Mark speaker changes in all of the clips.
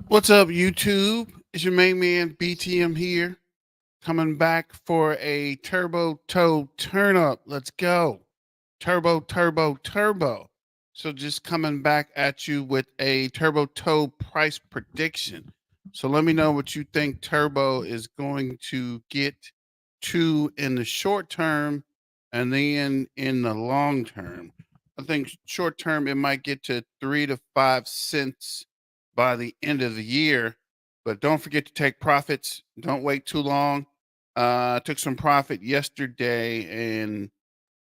Speaker 1: What's up, YouTube? It's your main man BTM here, coming back for a turbo toe turn up. Let's go. Turbo, turbo, turbo. So just coming back at you with a turbo toe price prediction. So let me know what you think turbo is going to get to in the short term and then in the long term. I think short term it might get to 3 to 5 cents by the end of the year. But don't forget to take profits. Don't wait too long. I took some profit yesterday and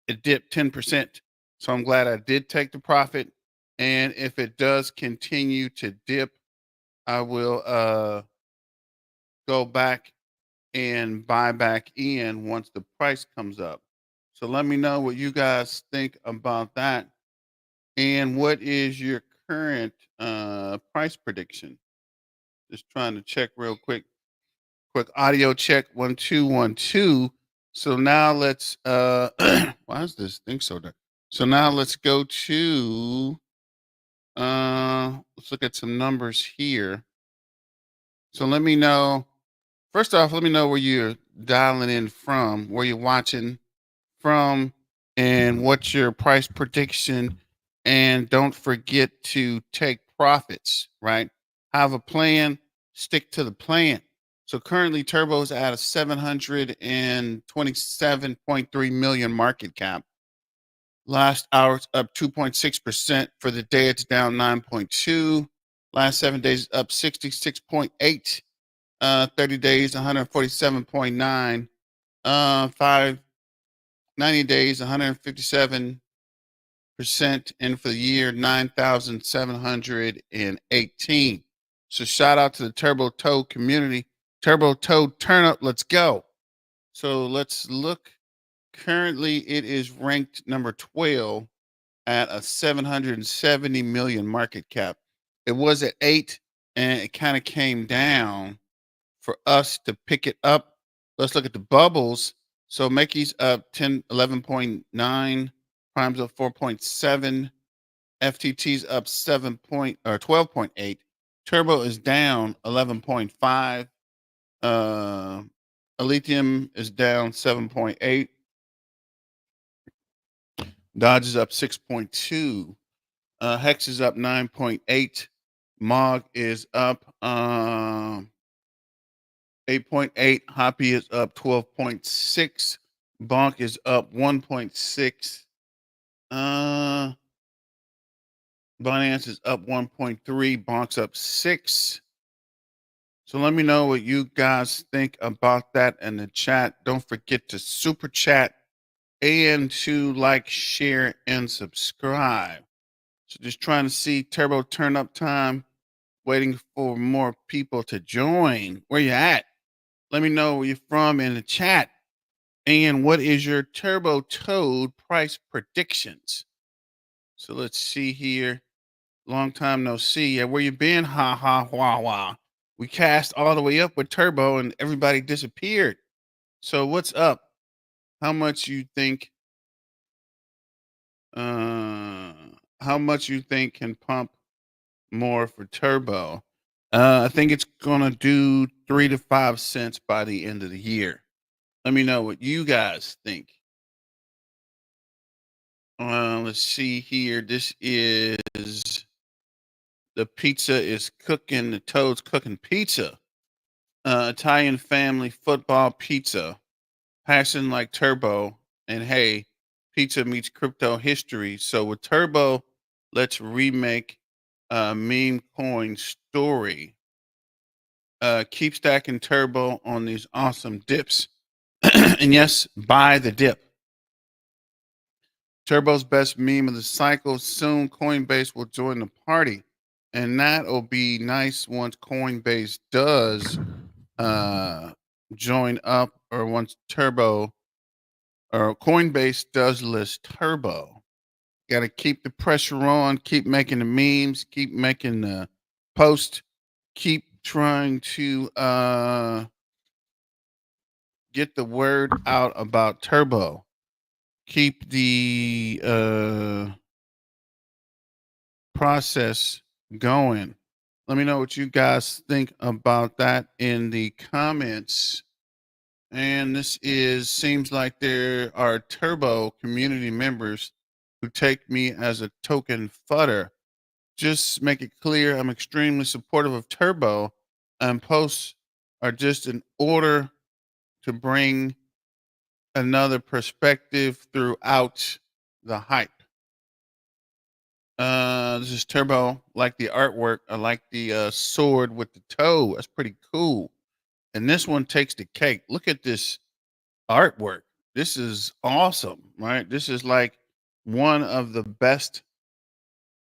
Speaker 1: it dipped 10%. So I'm glad I did take the profit. And if it does continue to dip, I will go back and buy back in once the price comes up. So let me know what you guys think about that. And what is your current price prediction? Just trying to check real quick. Quick audio check 1 2 1 2. So now let's why is this thing so dark? So now let's go to let's look at some numbers here. So let me know, first off, let me know where you're dialing in from, where you're watching from, and what's your price prediction. And don't forget to take profits, right? Have a plan, stick to the plan. So currently Turbo's at a 727.3 million market cap. Last hour it's up 2.6%. For the day it's down 9.2. Last 7 days up 66.8. 30 days 147.9. 90 days 157%. And for the year 9,718. So shout out to the Turbo Toe community. Turbo Toe Turnup, let's go. So let's look. Currently, it is ranked number 12 at a 770 million market cap. It was at 8 and it kind of came down for us to pick it up. Let's look at the bubbles. So Mickey's up 11.9, Prime's up 4.7, FTT's up 12.8, Turbo is down 11.5, Lithium is down 7.8, Dodge is up 6.2, Hex is up 9.8, Mog is up 8.8, Hoppy is up 12.6, Bonk is up 1.6, Binance is up 1.3, Bonk's up 6. So let me know what you guys think about that in the chat. Don't forget to super chat and to like, share, and subscribe. So just trying to see turbo turn up time, waiting for more people to join. Where you at? Let me know where you're from in the chat. And what is your turbo toad price predictions? So let's see here. Long time no see. Yeah, where you been? Ha ha wah wah. We cast all the way up with turbo and everybody disappeared. So what's up? How much you think uh how much you think can pump more for turbo? I think it's gonna do 3 to 5 cents by the end of the year. Let me know what you guys think. Let's see here. This is the pizza is cooking. The toad's cooking pizza. Italian family football pizza. Passion like turbo. And hey, pizza meets crypto history. So with turbo, let's remake meme coin story. Keep stacking turbo on these awesome dips. And yes, buy the dip. Turbo's best meme of the cycle. Soon Coinbase will join the party. And that'll be nice once Coinbase does join up, or once Turbo or Coinbase does list Turbo. Got to keep the pressure on, keep making the memes, keep making the post, keep trying to get the word out about Turbo. Keep the process going. Let me know what you guys think about that in the comments. And this is seems like there are Turbo community members who take me as a token fodder. Just make it clear I'm extremely supportive of Turbo, and posts are just in order to bring another perspective throughout the hype. This is Turbo. Like the artwork. I like the sword with the toe. That's pretty cool. And this one takes the cake. Look at this artwork. This is awesome, right? This is like one of the best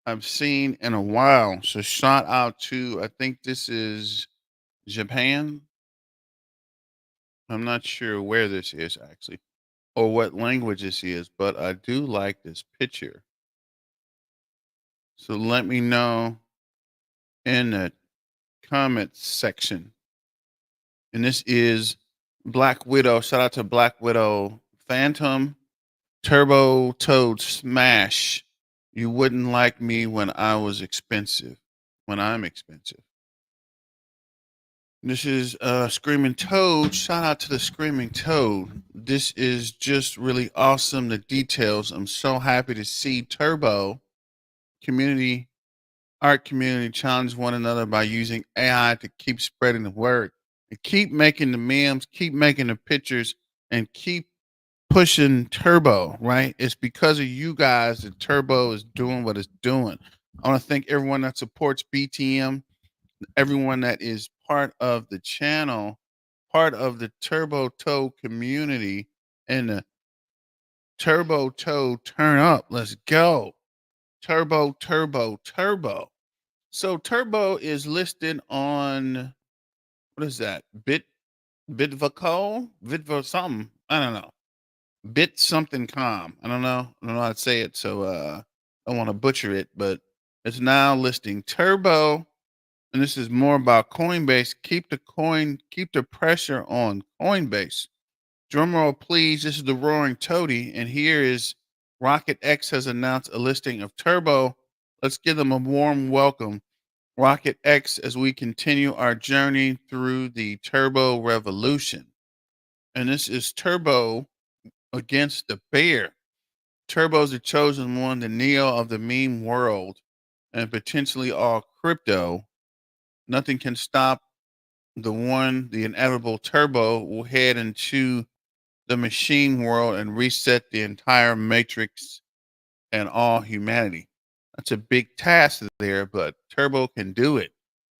Speaker 1: I've seen in a while. So shout out to, I think this is Japan. I'm not sure where this is actually or what language this is, but I do like this picture. So let me know in the comments section. And this is Black Widow. Shout out to Black Widow Phantom Turbo Toad Smash. You wouldn't like me when I was expensive, when I'm expensive. This is Screaming Toad. Shout out to the Screaming Toad. This is just really awesome. The details. I'm so happy to see Turbo community, art community challenge one another by using AI to keep spreading the word and keep making the memes, keep making the pictures, and keep pushing Turbo, right? It's because of you guys that Turbo is doing what it's doing. I want to thank everyone that supports BTM, everyone that is part of the channel, part of the Turbo Toe community, and the Turbo Toe turn up. Let's go. Turbo, Turbo, Turbo. So Turbo is listed on, what is that? Bitvo something. I don't know. Bit something com. I don't know how to say it, so I don't want to butcher it, but it's now listing Turbo. And this is more about Coinbase. Keep the pressure on Coinbase. Drumroll, please. This is the Roaring Toady, and here is Rocket X has announced a listing of Turbo. Let's give them a warm welcome. Rocket X, as we continue our journey through the Turbo Revolution. And this is Turbo against the bear. Turbo's the chosen one, the Neo of the meme world, and potentially all crypto. Nothing can stop the inevitable Turbo will head into the machine world and reset the entire matrix and all humanity. That's a big task there, but Turbo can do it.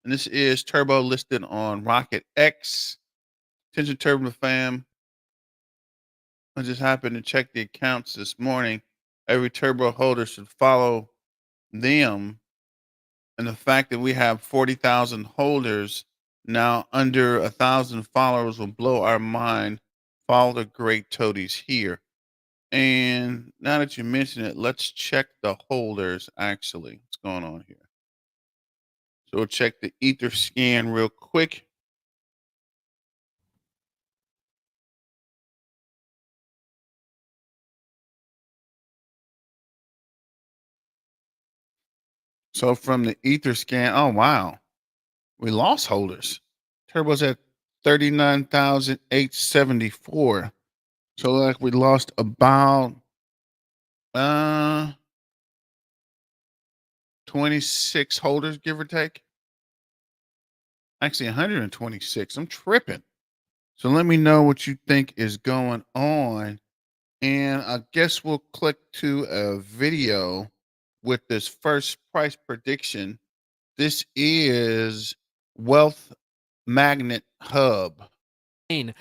Speaker 1: And this is Turbo listed on Rocket X. Attention Turbo fam. I just happened to check the accounts this morning. Every Turbo holder should follow them. And the fact that we have 40,000 holders now under 1,000 followers will blow our mind. Follow the great toadies here. And now that you mention it, let's check the holders actually. What's going on here? So we'll check the Ether scan real quick. So from the Ether scan, oh wow, we lost holders. Turbo's at 39,874. So like we lost about 26 holders, give or take. Actually 126. I'm tripping. So let me know what you think is going on. And I guess we'll click to a video with this first price prediction. This is Wealth Magnet Hub.
Speaker 2: And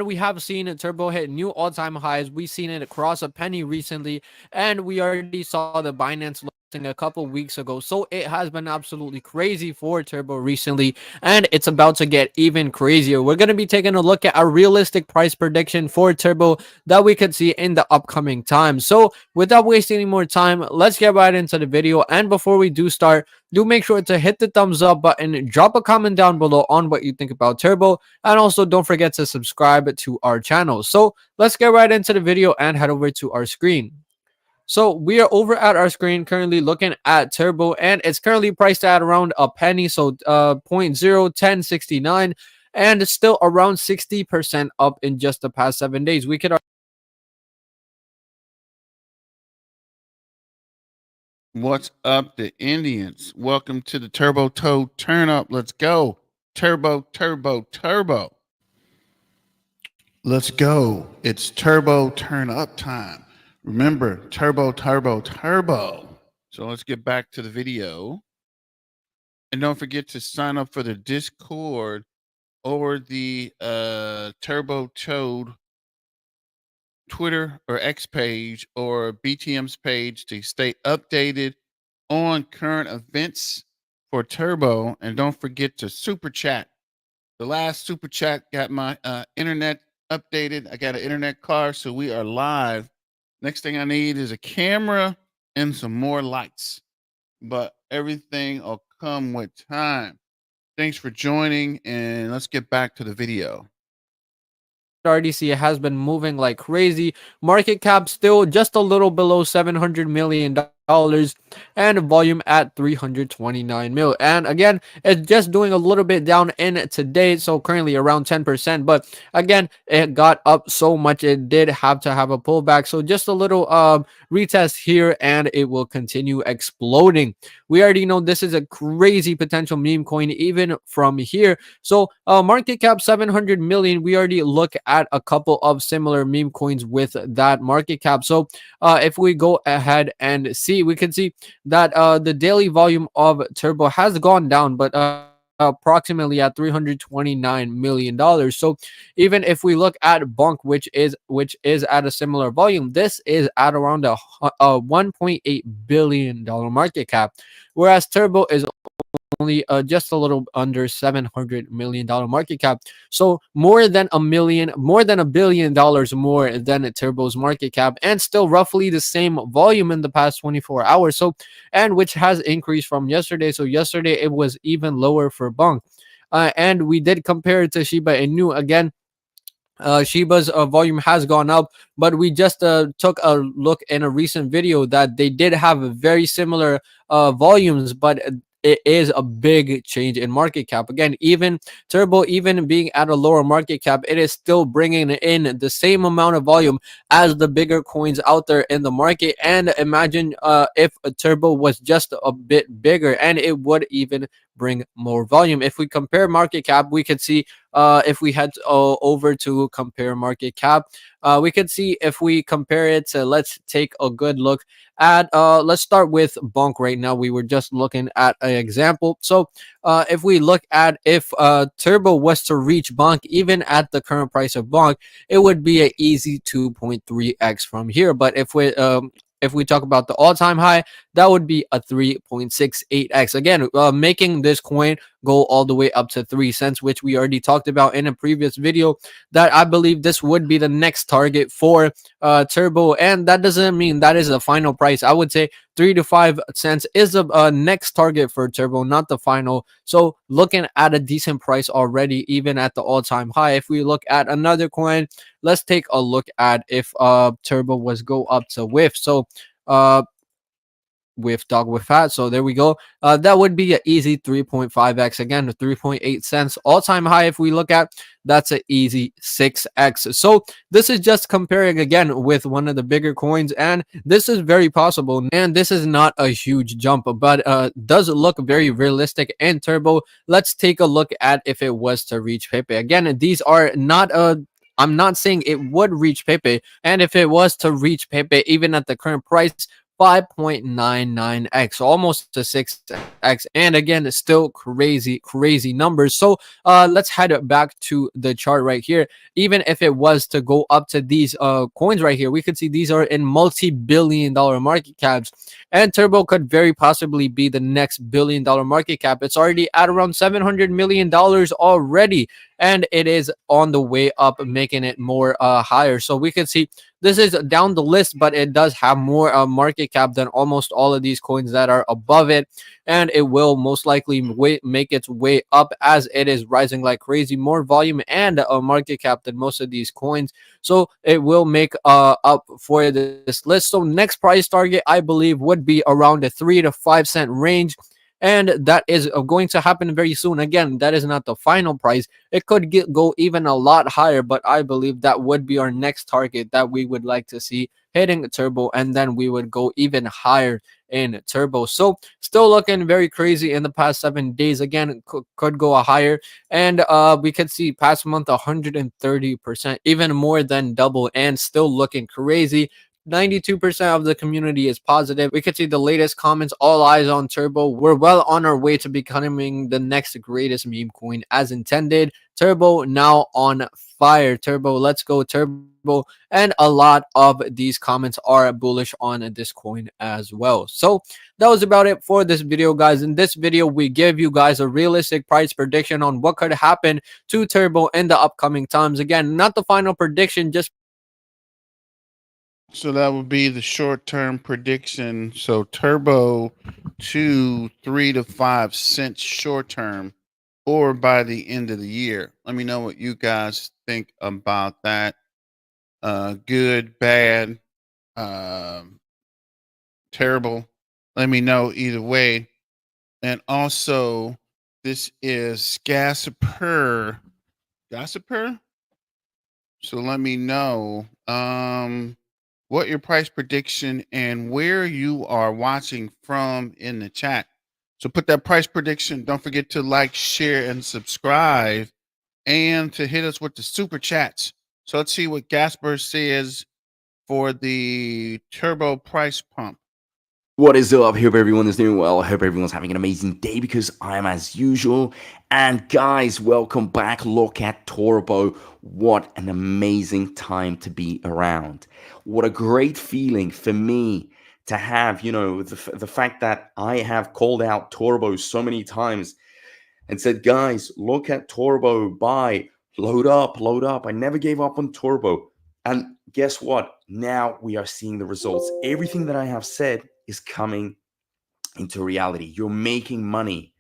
Speaker 2: we have seen Turbo hit new all-time highs. We've seen it cross a penny recently, and we already saw the Binance listing a couple weeks ago. So it has been absolutely crazy for Turbo recently, and it's about to get even crazier. We're going to be taking a look at a realistic price prediction for Turbo that we could see in the upcoming time. So without wasting any more time, let's get right into the video. And before we do start, do make sure to hit the thumbs up button, drop a comment down below on what you think about Turbo, and also don't forget to subscribe to our channel. So let's get right into the video and head over to our screen. So we are over at our screen currently looking at Turbo, and it's currently priced at around a penny, so 0.01069, and it's still around 60% up in just the past 7 days. We could
Speaker 1: What's up, the Indians? Welcome to the Turbo Toe Turnup. Let's go. Turbo, turbo, turbo. Let's go. It's turbo turn up time. Remember, turbo, turbo, turbo. So let's get back to the video. And don't forget to sign up for the Discord or the Turbo Toad Twitter or X page or BTM's page to stay updated on current events for Turbo. And don't forget to super chat. The last super chat got my internet updated. I got an internet car, so we are live. Next thing I need is a camera and some more lights. But everything will come with time. Thanks for joining, and let's get back to the video.
Speaker 2: already see it has been moving like crazy. Market cap still just a little below $700 million, and volume at 329 mil. And again, it's just doing a little bit down in today, so currently around 10%. But again, it got up so much it did have to have a pullback. So just a little retest here, and it will continue exploding. We already know this is a crazy potential meme coin even from here. So market cap 700 million. We already look at a couple of similar meme coins with that market cap. So if we go ahead and see, we can see that the daily volume of Turbo has gone down, but approximately at $329 million. So even if we look at Bonk, which is at a similar volume, this is at around a $1.8 billion market cap, whereas Turbo is only just a little under $700 million market cap. So more than $1 billion more than Turbo's market cap, and still roughly the same volume in the past 24 hours. So, and which has increased from yesterday. So yesterday it was even lower for Bonk. And we did compare it to Shiba Inu again. Shiba's volume has gone up, but we just took a look in a recent video that they did have very similar volumes, but it is a big change in market cap. Again, even Turbo, even being at a lower market cap, it is still bringing in the same amount of volume as the bigger coins out there in the market. And imagine if a Turbo was just a bit bigger, and it would even bring more volume. If we compare market cap, we could see if we head over to compare market cap, we could see if we compare it to, let's take a good look at, let's start with Bonk right now. We were just looking at an example. So if we look at if Turbo was to reach Bonk, even at the current price of Bonk, it would be an easy 2.3x from here. But if we talk about the all-time high, that would be a 3.68x. Again, making this coin go all the way up to 3 cents, which we already talked about in a previous video, that I believe this would be the next target for Turbo. And that doesn't mean that is the final price. I would say 3 to 5 cents is the next target for Turbo, not the final. So looking at a decent price already, even at the all-time high. If we look at another coin, let's take a look at if Turbo was go up to WIF. So with dog with fat. So there we go. That would be an easy 3.5x. Again, 3.8 cents all-time high. If we look at, that's an easy 6x. So this is just comparing again with one of the bigger coins, and this is very possible. And this is not a huge jump, but does look very realistic in Turbo. Let's take a look at if it was to reach Pepe. Again, these are not I'm not saying it would reach Pepe, and if it was to reach Pepe, even at the current price, 5.99x, almost to 6x, and again, still crazy numbers. So let's head back to the chart right here. Even if it was to go up to these coins right here, we could see these are in multi-billion-dollar market caps, and Turbo could very possibly be the next billion-dollar market cap. It's already at around $700 million already, and it is on the way up, making it more higher. So we could see This is down the list, but it does have more market cap than almost all of these coins that are above it, and it will most likely make its way up as it is rising like crazy, more volume and a market cap than most of these coins. So it will make up for this list. So next price target, I believe, would be around the 3 to 5 cent range, and that is going to happen very soon. Again, that is not the final price. It could go even a lot higher, but I believe that would be our next target that we would like to see hitting turbo, and then we would go even higher in turbo. So still looking very crazy in the past 7 days. Again, could go higher, and we could see past month 130%, even more than double, and still looking crazy. 92% of the community is positive. We could see the latest comments, all eyes on Turbo. We're well on our way to becoming the next greatest meme coin as intended. Turbo now on fire. Turbo, let's go Turbo. And a lot of these comments are bullish on this coin as well. So that was about it for this video, guys. In this video, we give you guys a realistic price prediction on what could happen to Turbo in the upcoming times. Again, not the final prediction, just
Speaker 1: So that would be the short-term prediction. So turbo to 3 to 5 cents short-term, or by the end of the year. Let me know what you guys think about that. Good, bad, terrible. Let me know either way. And also, this is Gasper. Gasper? So let me know what your price prediction and where you are watching from in the chat. So put that price prediction. Don't forget to like, share, and subscribe, and to hit us with the super chats. So let's see what Gasper says for the turbo price pump.
Speaker 3: What is up? Hope everyone is doing well. I hope everyone's having an amazing day because I am as usual. And guys, welcome back. Look at Turbo. What an amazing time to be around. What a great feeling for me to have, the fact that I have called out Turbo so many times and said, guys, look at Turbo, buy, load up, load up. I never gave up on Turbo. And guess what? Now we are seeing the results. Everything that I have said is coming into reality. You're making money.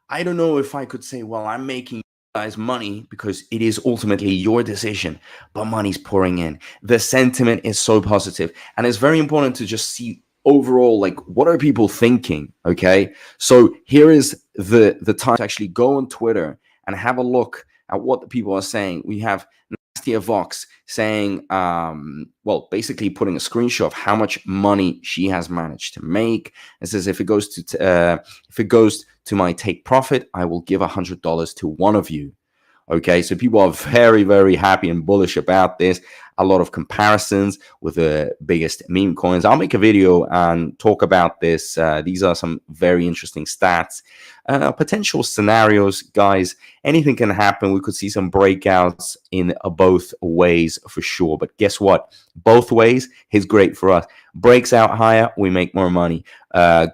Speaker 3: I don't know if I could say, well, I'm making you guys money because it is ultimately your decision, but money's pouring in. The sentiment is so positive, and it's very important to just see overall, like, what are people thinking? Okay, so here is the time to actually go on Twitter and have a look at what the people are saying. We have Nastia Vox saying, well, basically putting a screenshot of how much money she has managed to make. It says, if it goes to my take profit, I will give $100 to one of you. Okay, so people are very, very happy and bullish about this. A lot of comparisons with the biggest meme coins. I'll make a video and talk about this. These are some very interesting stats. Potential scenarios, guys. Anything can happen. We could see some breakouts in both ways for sure. But guess what? Both ways is great for us. Breaks out higher, we make more money.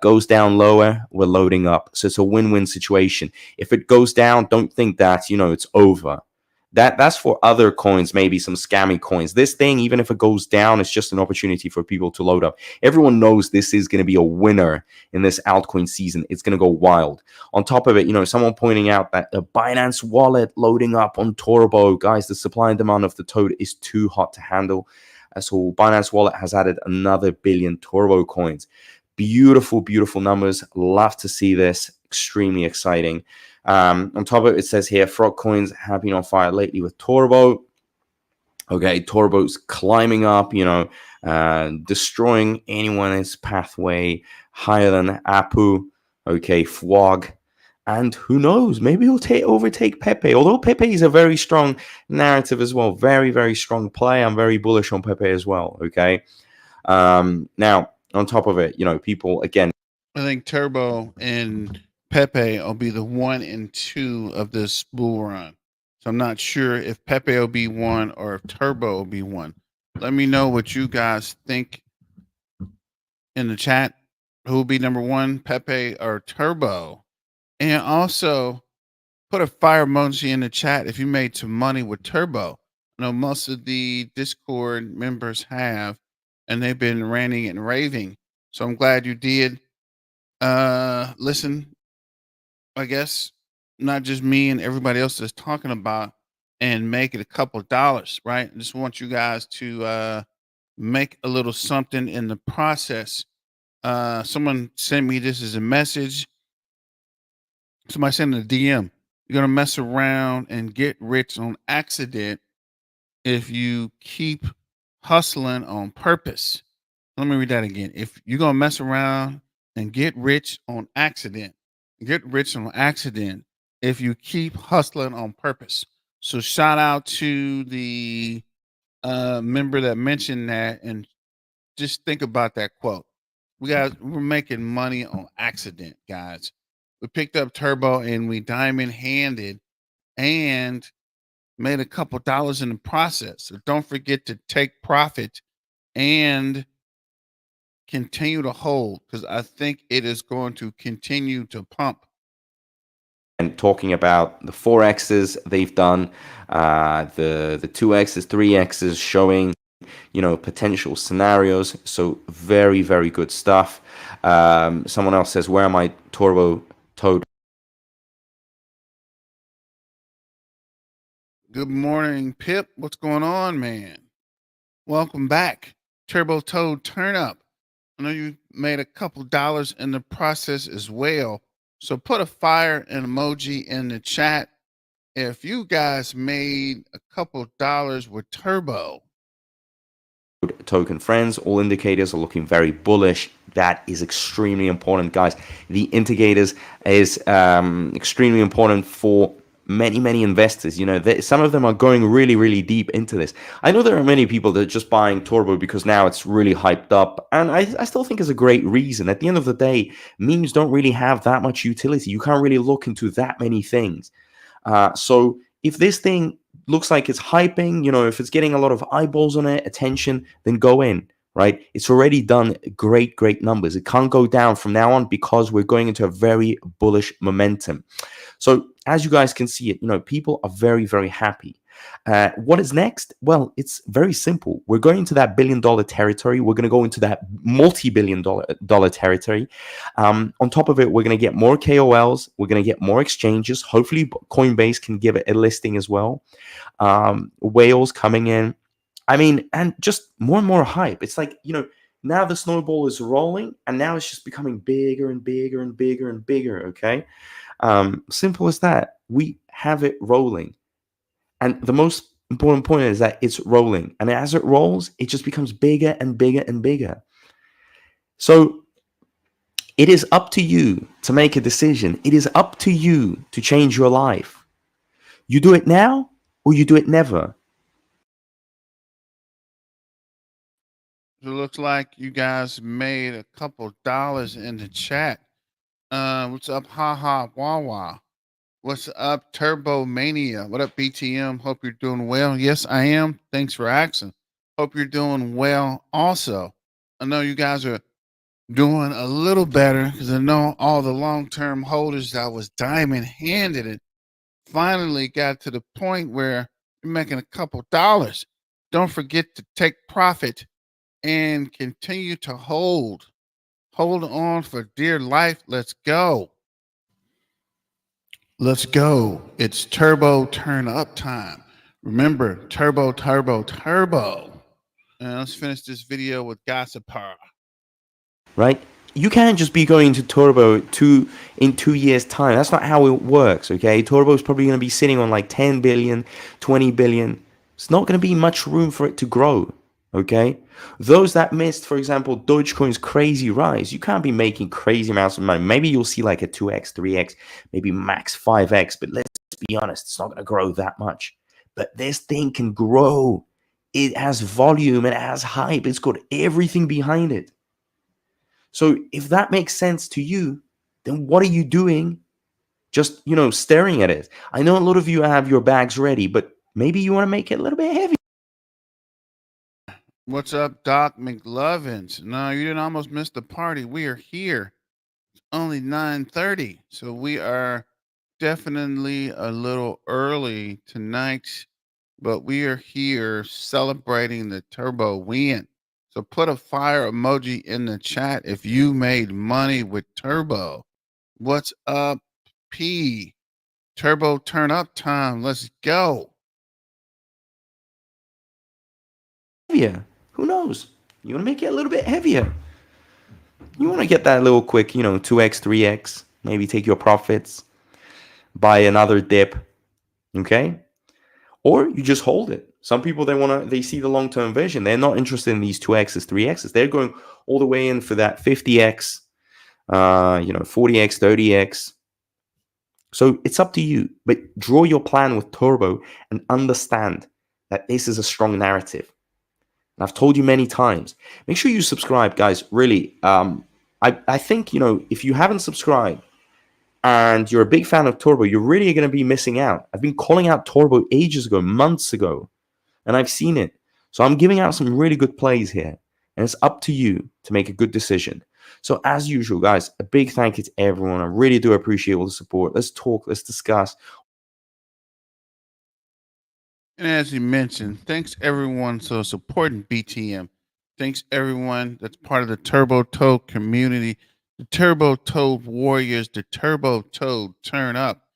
Speaker 3: Goes down lower, we're loading up. So it's a win-win situation. If it goes down, don't think that, it's over. That's for other coins, maybe some scammy coins. This thing, even if it goes down, it's just an opportunity for people to load up. Everyone knows this is going to be a winner in this altcoin season. It's going to go wild. On top of it, someone pointing out that a Binance wallet loading up on Turbo. Guys, the supply and demand of the toad is too hot to handle. So Binance wallet has added another billion Turbo coins. Beautiful, beautiful numbers. Love to see this. Extremely exciting. On top of it, it says here, frog coins have been on fire lately with Turbo. Okay, Turbo's climbing up, destroying anyone in its pathway higher than Apu. Okay, Fwog. And who knows, maybe he'll overtake Pepe. Although Pepe is a very strong narrative as well. Very, very strong play. I'm very bullish on Pepe as well. Okay. Now, on top of it, people, again.
Speaker 1: I think Turbo and Pepe will be the 1 and 2 of this bull run. So I'm not sure if Pepe will be 1 or if Turbo will be 1. Let me know what you guys think in the chat. Who will be number 1, Pepe or Turbo? And also put a fire emoji in the chat if you made some money with Turbo. I know most of the Discord members have, and they've been ranting and raving. So I'm glad you did listen. I guess not just me and everybody else that's talking about, and make it a couple dollars, right? I just want you guys to make a little something in the process. Someone sent me this as a message. Somebody sent a DM. You're gonna mess around and get rich on accident if you keep hustling on purpose. Let me read that again. If you're gonna mess around and get rich on accident if you keep hustling on purpose. So shout out to the member that mentioned that, and just think about that quote. We're making money on accident, guys. We picked up Turbo and we diamond handed and made a couple dollars in the process. So don't forget to take profit and continue to hold, because I think it is going to continue to pump.
Speaker 3: And talking about the 4x's they've done, the 2x's, 3x's, showing potential scenarios. So very, very good stuff. Someone else says, where am I turbo toad?
Speaker 1: Good morning, Pip. What's going on, man? Welcome back. Turbo Toad Turnup. I know you made a couple dollars in the process as well. So put a fire and emoji in the chat if you guys made a couple dollars with Turbo.
Speaker 3: Token friends, all indicators are looking very bullish. That is extremely important, guys. The indicators is extremely important for many investors. Some of them are going really deep into this. I know there are many people that are just buying Turbo because now it's really hyped up, and I still think it's a great reason. At the end of the day, memes don't really have that much utility. You can't really look into that many things. So if this thing looks like it's hyping, if it's getting a lot of eyeballs on it, attention, then go in, right? It's already done great numbers. It can't go down from now on because we're going into a very bullish momentum. So as you guys can see it, people are very happy. What is next? Well, it's very simple. We're going into that $billion territory. We're going to go into that multi-billion dollar territory. On top of it, we're going to get more KOLs. We're going to get more exchanges. Hopefully, Coinbase can give it a listing as well. Whales coming in. And just more and more hype. It's like, now the snowball is rolling, and now it's just becoming bigger and bigger and bigger and bigger, okay? Simple as that. We have it rolling. And the most important point is that it's rolling. And as it rolls, it just becomes bigger and bigger and bigger. So it is up to you to make a decision. It is up to you to change your life. You do it now or you do it never.
Speaker 1: It looks like you guys made a couple dollars in the chat. What's up, haha wawa? What's up, Turbo Mania? What up, BTM? Hope you're doing well. Yes, I am. Thanks for asking. Hope you're doing well also. I know you guys are doing a little better because I know all the long-term holders that was diamond handed it finally got to the point where you're making a couple dollars. Don't forget to take profit and continue to hold. Hold on for dear life. Let's go. Let's go. It's turbo turn up time. Remember, turbo. And let's finish this video with Gossiper.
Speaker 3: Right? You can't just be going to Turbo in 2 years' time. That's not how it works, okay? Turbo is probably going to be sitting on like 10 billion, 20 billion. It's not going to be much room for it to grow, okay? Those that missed, for example, Dogecoin's crazy rise, you can't be making crazy amounts of money. Maybe you'll see like a 2x, 3x, maybe max 5x, but let's be honest, it's not going to grow that much. But this thing can grow. It has volume, it has hype, it's got everything behind it. So if that makes sense to you, then what are you doing just, staring at it? I know a lot of you have your bags ready, but maybe you want to make it a little bit heavy.
Speaker 1: What's up, Doc McLovins? No, you didn't almost miss the party. We are here. It's only 9:30, so we are definitely a little early tonight. but we are here celebrating the Turbo win. So put a fire emoji in the chat if you made money with Turbo. What's up, P? Turbo turn up time. Let's go.
Speaker 3: Heavier. Who knows? You want to make it a little bit heavier. You want to get that little quick, 2x, 3x. Maybe take your profits, buy another dip. Okay? Or you just hold it. Some people, they see the long-term vision. They're not interested in these 2x's, 3x's. They're going all the way in for that 50x, 40x, 30x. So it's up to you. But draw your plan with Turbo and understand that this is a strong narrative. And I've told you many times. Make sure you subscribe, guys. Really, I think, if you haven't subscribed, and you're a big fan of Turbo, you're really going to be missing out. I've been calling out Turbo ages ago, months ago, and I've seen it. So I'm giving out some really good plays here, and it's up to you to make a good decision. So as usual, guys, a big thank you to everyone. I really do appreciate all the support. Let's talk, let's discuss.
Speaker 1: And as you mentioned, thanks everyone for supporting BTM. Thanks everyone that's part of the Turbo Toad community, the Turbo Toad Warriors, the Turbo Toad Turn Up.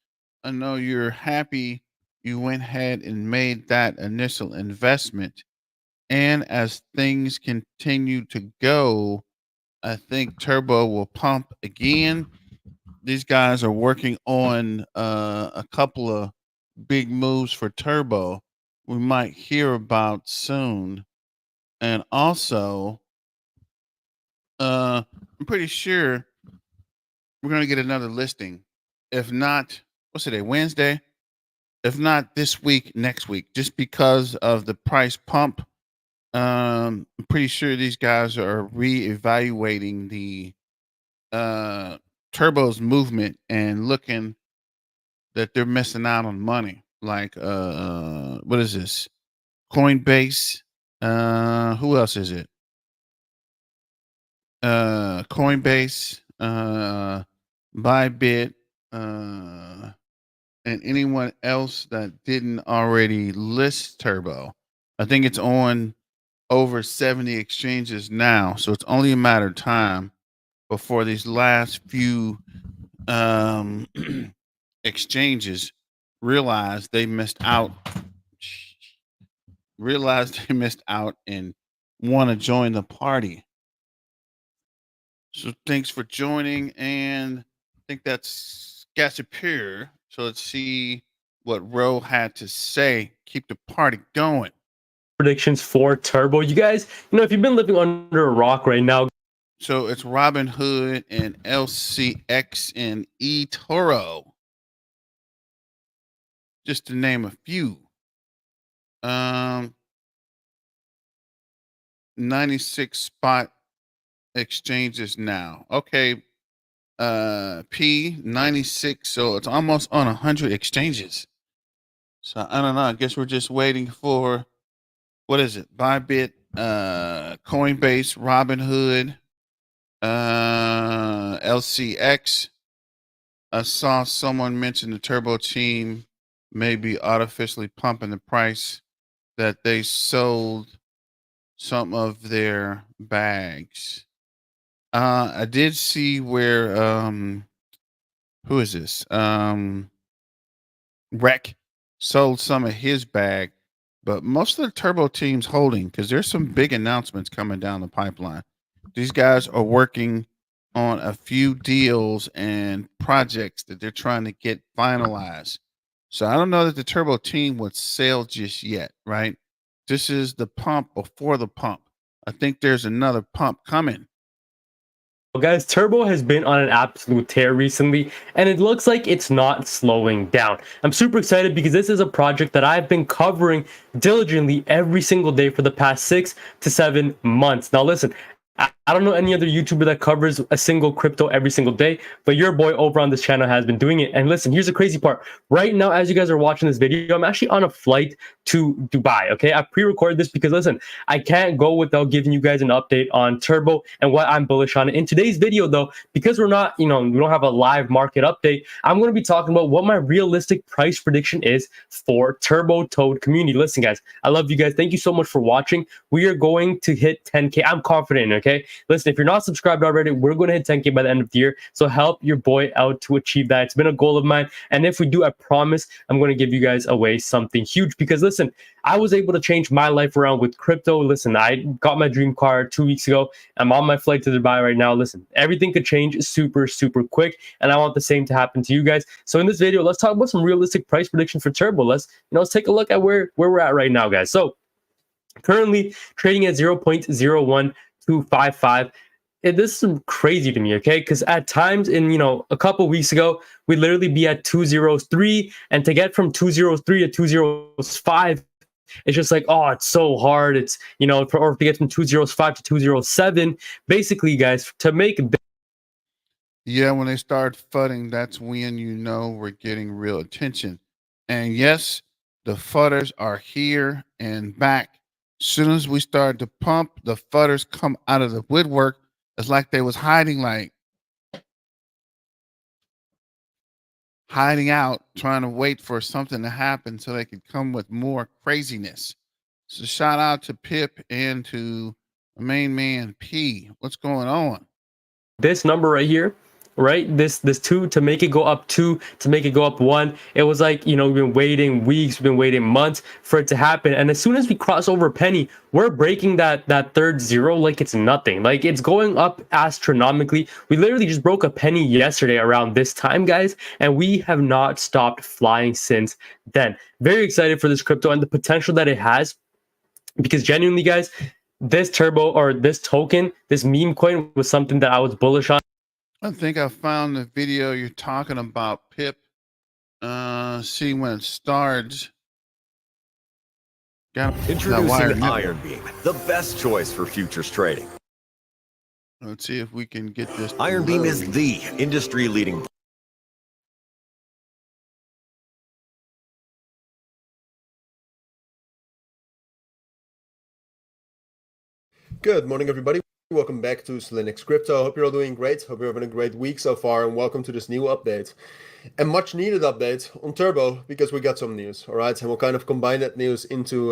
Speaker 1: I know you're happy you went ahead and made that initial investment. And as things continue to go, I think Turbo will pump again. These guys are working on a couple of big moves for Turbo we might hear about soon. And also, I'm pretty sure we're going to get another listing. If not, what's today? Wednesday? If not this week, next week, just because of the price pump. I'm pretty sure these guys are reevaluating the Turbo's movement and looking that they're missing out on money. Like, what is this? Coinbase. Who else is it? Coinbase, Bybit, and anyone else that didn't already list Turbo. I think it's on over 70 exchanges now, so it's only a matter of time before these last few exchanges realize they missed out. And want to join the party. So thanks for joining, and I think that's Gassapir. So let's see what Ro had to say. Keep the party going.
Speaker 4: Predictions for Turbo. You guys, if you've been living under a rock right now.
Speaker 1: So it's Robin Hood and LCX and eToro. Just to name a few. 96 spot exchanges now. Okay. P96, so it's almost on 100 exchanges. So I don't know. I guess we're just waiting for, what is it? Bybit, Coinbase, Robinhood, LCX. I saw someone mention the Turbo team may be artificially pumping the price that they sold some of their bags. I did see where who is this? Rec sold some of his bag, but most of the Turbo team's holding because there's some big announcements coming down the pipeline. These guys are working on a few deals and projects that they're trying to get finalized. So I don't know that the Turbo team would sell just yet, right? This is the pump before the pump. I think there's another pump coming.
Speaker 4: Well, guys, Turbo has been on an absolute tear recently, and it looks like it's not slowing down. I'm super excited because this is a project that I've been covering diligently every single day for the past 6 to 7 months. Now, listen, I don't know any other YouTuber that covers a single crypto every single day, but your boy over on this channel has been doing it. And listen, here's the crazy part. Right now, as you guys are watching this video, I'm actually on a flight to Dubai, okay? I pre-recorded this because, listen, I can't go without giving you guys an update on Turbo and what I'm bullish on. In today's video, though, because we're not, we don't have a live market update, I'm going to be talking about what my realistic price prediction is for Turbo Toad community. Listen, guys, I love you guys. Thank you so much for watching. We are going to hit 10K. I'm confident, okay? Listen, if you're not subscribed already, we're going to hit 10K by the end of the year. So help your boy out to achieve that. It's been a goal of mine. And if we do, I promise I'm going to give you guys away something huge. Because listen, I was able to change my life around with crypto. Listen, I got my dream car 2 weeks ago. I'm on my flight to Dubai right now. Listen, everything could change super, super quick. And I want the same to happen to you guys. So in this video, let's talk about some realistic price prediction for Turbo. Let's take a look at where we're at right now, guys. So currently trading at 0.01255. This is crazy to me, okay? Because at times in, a couple weeks ago, we'd literally be at 203, and to get from 203 to 205, it's just like, oh, it's so hard. It's, or to get from 205 to 207, basically, guys, to make
Speaker 1: Yeah, when they start fudding, that's when we're getting real attention. And yes, the fudders are here and back. Soon as we start to pump, the fudders come out of the woodwork. It's like they was hiding out, trying to wait for something to happen so they could come with more craziness. So shout out to Pip and to the main man P. What's going on?
Speaker 4: this number right here, right? This 2 to make it go up 2, to make it go up 1. It was like, we've been waiting weeks, we've been waiting months for it to happen. And as soon as we cross over penny, we're breaking that third zero like it's nothing. Like, it's going up astronomically. We literally just broke a penny yesterday around this time, guys, and we have not stopped flying since then. Very excited for this crypto and the potential that it has, because genuinely, guys, this Turbo, or this token, this meme coin, was something that I was bullish on.
Speaker 1: I think I found the video you're talking about, Pip. See when it starts.
Speaker 5: Introducing Iron Beam, the best choice for futures trading.
Speaker 1: Let's see if we can get this.
Speaker 5: Iron Beam is the industry-leading.
Speaker 6: Good morning, everybody. Welcome back to Linux Crypto. Hope you're all doing great. Hope you're having a great week so far, and welcome to this new update. A much needed update on Turbo, because we got some news, all right? And we'll kind of combine that news into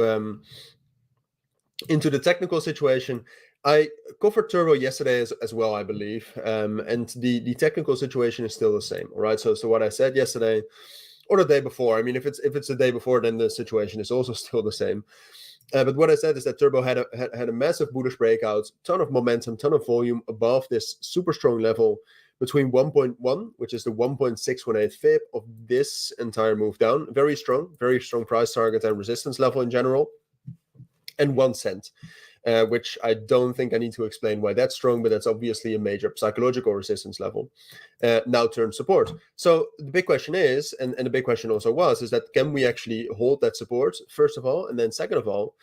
Speaker 6: the technical situation. I covered Turbo yesterday as well, I believe, and the technical situation is still the same, all right? So what I said yesterday, or the day before, I mean, if it's the day before, then the situation is also still the same. But what I said is that Turbo had a massive bullish breakout, ton of momentum, ton of volume above this super strong level between 1.1, which is the 1.618 fib of this entire move down. Very strong price target and resistance level in general, and 1 cent. Which I don't think I need to explain why that's strong, but that's obviously a major psychological resistance level. Now turns support. So the big question is, and the big question also was, is that can we actually hold that support, first of all, and then second of all,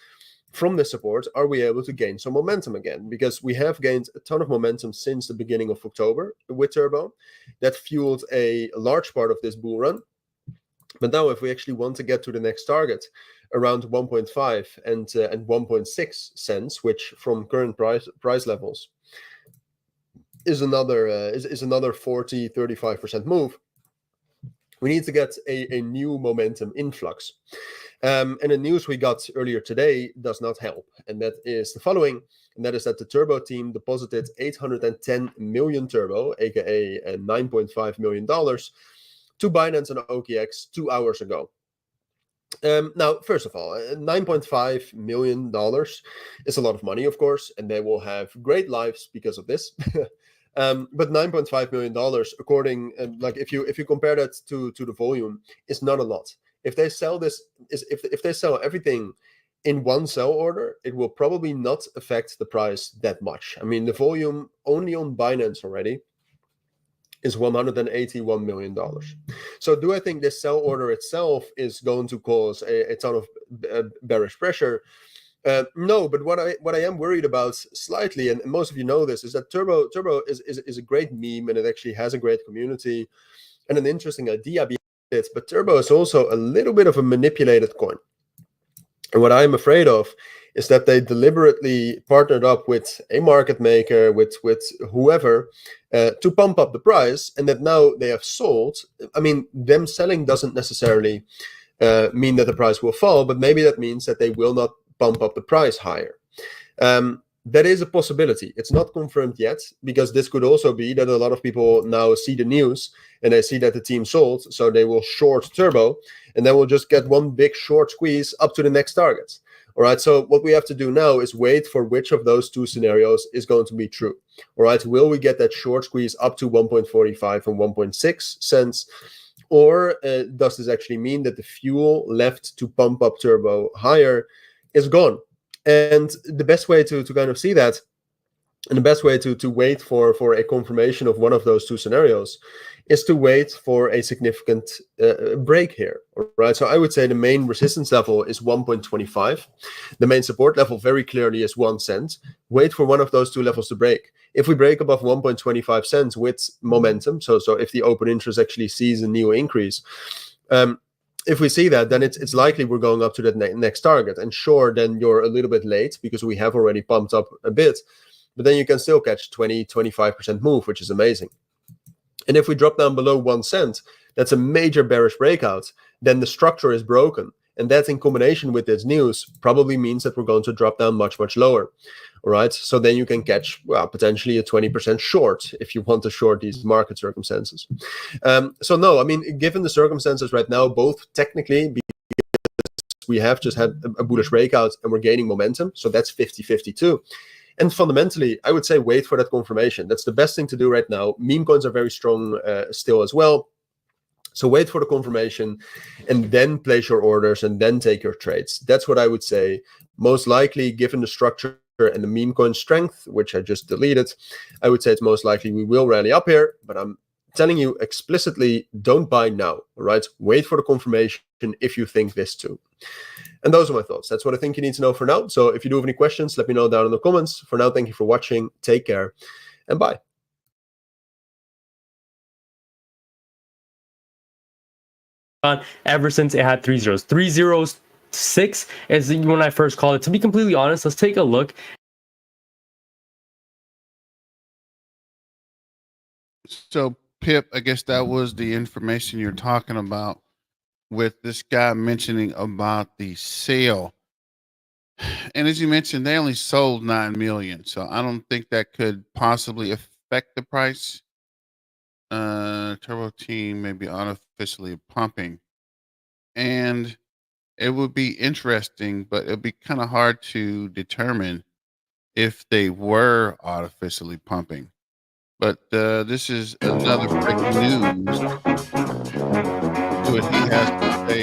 Speaker 6: from this support, are we able to gain some momentum again? Because we have gained a ton of momentum since the beginning of October with Turbo. That fueled a large part of this bull run. But now if we actually want to get to the next target, around 1.5 and 1.6 cents, which from current price levels is another 40-35% move, we need to get a new momentum influx. And the news we got earlier today does not help, and that is the following, and that is that the Turbo team deposited 810 million Turbo, aka $9.5 million, to Binance and OKX 2 hours ago. Now, first of all, $9.5 million is a lot of money, of course, and they will have great lives because of this. But $9.5 million, according, like if you compare that to the volume, is not a lot. If they sell this, if they sell everything in one sell order, it will probably not affect the price that much. I mean, the volume only on Binance already is $181 million. So do I think this sell order itself is going to cause a ton of bearish pressure? No, but what I am worried about slightly, and most of you know this, is that Turbo is a great meme, and it actually has a great community and an interesting idea behind it. But Turbo is also a little bit of a manipulated coin. And what I'm afraid of is that they deliberately partnered up with a market maker, with whoever, to pump up the price, and that now they have sold. I mean, them selling doesn't necessarily mean that the price will fall, but maybe that means that they will not bump up the price higher. That is a possibility. It's not confirmed yet, because this could also be that a lot of people now see the news and they see that the team sold, so they will short Turbo, and then we'll just get one big short squeeze up to the next target. All right, so what we have to do now is wait for which of those two scenarios is going to be true. All right, will we get that short squeeze up to 1.45 and 1.6 cents? Or does this actually mean that the fuel left to pump up Turbo higher is gone? And the best way to kind of see that, and the best way to wait for a confirmation of one of those two scenarios, is to wait for a significant break here. Right? So I would say the main resistance level is 1.25. The main support level very clearly is 1 cent. Wait for one of those two levels to break. If we break above 1.25 cents with momentum, so if the open interest actually sees a new increase, if we see that, then it's likely we're going up to that next target. And sure, then you're a little bit late because we have already pumped up a bit, but then you can still catch 20-25% move, which is amazing. And if we drop down below 1 cent, that's a major bearish breakout. Then the structure is broken. And that, in combination with this news, probably means that we're going to drop down much, much lower. All right. So then you can catch, well, potentially a 20% short if you want to short these market circumstances. So no, I mean, given the circumstances right now, both technically, because we have just had a bullish breakout and we're gaining momentum. So that's 50-50 too. And fundamentally, I would say wait for that confirmation. That's the best thing to do right now. Meme coins are very strong still as well. So wait for the confirmation and then place your orders and then take your trades. That's what I would say. Most likely, given the structure and the meme coin strength, which I just deleted, I would say it's most likely we will rally up here. But I'm telling you explicitly, don't buy now. All right? Wait for the confirmation if you think this too. And those are my thoughts. That's what I think you need to know for now. So if you do have any questions, let me know down in the comments. For now, thank you for watching. Take care and bye.
Speaker 4: Ever since it had 3 zeros. 306 is when I first called it. To be completely honest, let's take a look.
Speaker 1: So, Pip, I guess that was the information you're talking about with this guy mentioning about the sale. And as you mentioned, they only sold 9 million. So I don't think that could possibly affect the price. Turbo team may be artificially pumping. And it would be interesting, but it'd be kind of hard to determine if they were artificially pumping. But this is another breaking news. See what he has to say.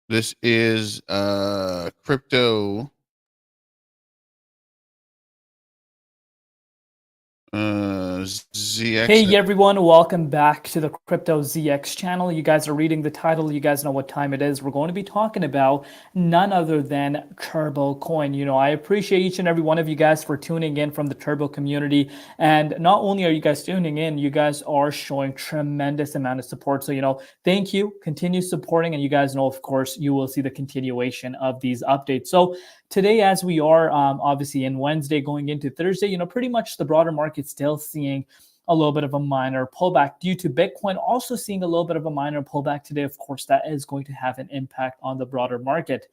Speaker 1: This is crypto ZX.
Speaker 7: Hey everyone, welcome back to the Crypto ZX channel. You guys are reading the title, you guys know what time it is. We're going to be talking about none other than Turbo Coin. You know, I appreciate each and every one of you guys for tuning in from the Turbo community. And not only are you guys tuning in, you guys are showing tremendous amount of support. So, you know, thank you, continue supporting, and you guys know, of course, you will see the continuation of these updates. So today, as we are obviously in Wednesday going into Thursday, you know, pretty much the broader market still seeing a little bit of a minor pullback due to Bitcoin also seeing a little bit of a minor pullback today. Of course, that is going to have an impact on the broader market.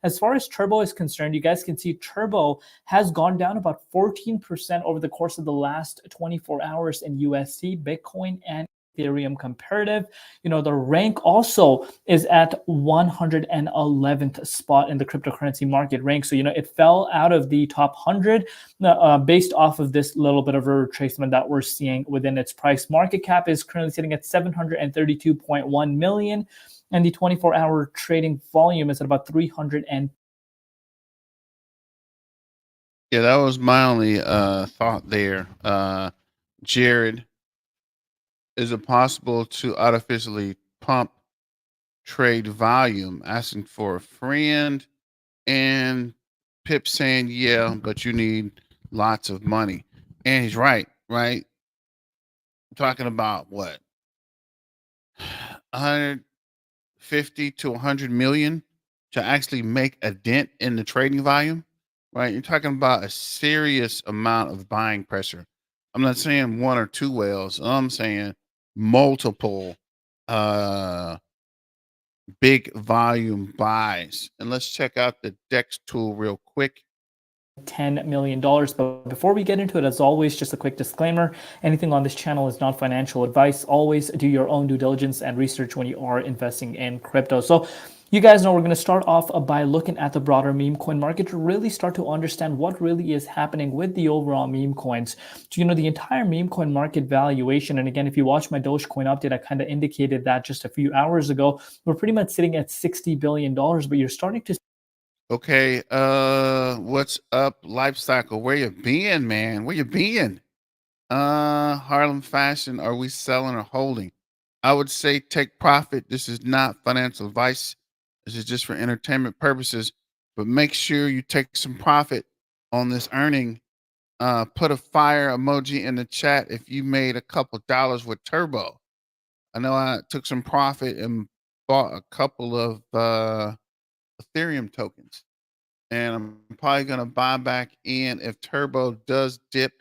Speaker 7: As far as Turbo is concerned, you guys can see Turbo has gone down about 14% over the course of the last 24 hours in USD, Bitcoin, and Ethereum comparative. You know, the rank also is at 111th spot in the cryptocurrency market rank. So, you know, it fell out of the top 100 based off of this little bit of a retracement that we're seeing within its price. Market cap is currently sitting at 732.1 million. And the 24-hour trading volume is at about 300 and.
Speaker 1: Yeah, that was my only thought there. Jared, is it possible to artificially pump trade volume, asking for a friend, and Pip saying, yeah, but you need lots of money. And he's right, right? Talking about what? 150 to 100 million to actually make a dent in the trading volume, right? You're talking about a serious amount of buying pressure. I'm not saying one or two whales. I'm saying multiple uh big volume buys. And let's check out the DEX tool real quick.
Speaker 7: $10 million. But before we get into it, as always, just a quick disclaimer. Anything on this channel is not financial advice. Always do your own due diligence and research when you are investing in crypto. So you guys know we're going to start off by looking at the broader meme coin market to really start to understand what really is happening with the overall meme coins. So, the entire meme coin market valuation, and again, if you watch my Dogecoin update, I kind of indicated that just a few hours ago, we're pretty much sitting at $60 billion, but you're starting to
Speaker 1: Okay, what's up, Life Cycle? Where you been, man? Where you been? Harlem Fashion, are we selling or holding? I would say take profit. This is not financial advice. This is just for entertainment purposes. But make sure you take some profit on this earning. Put a fire emoji in the chat if you made a couple dollars with Turbo. I know I took some profit and bought a couple of Ethereum tokens. And I'm probably going to buy back in if Turbo does dip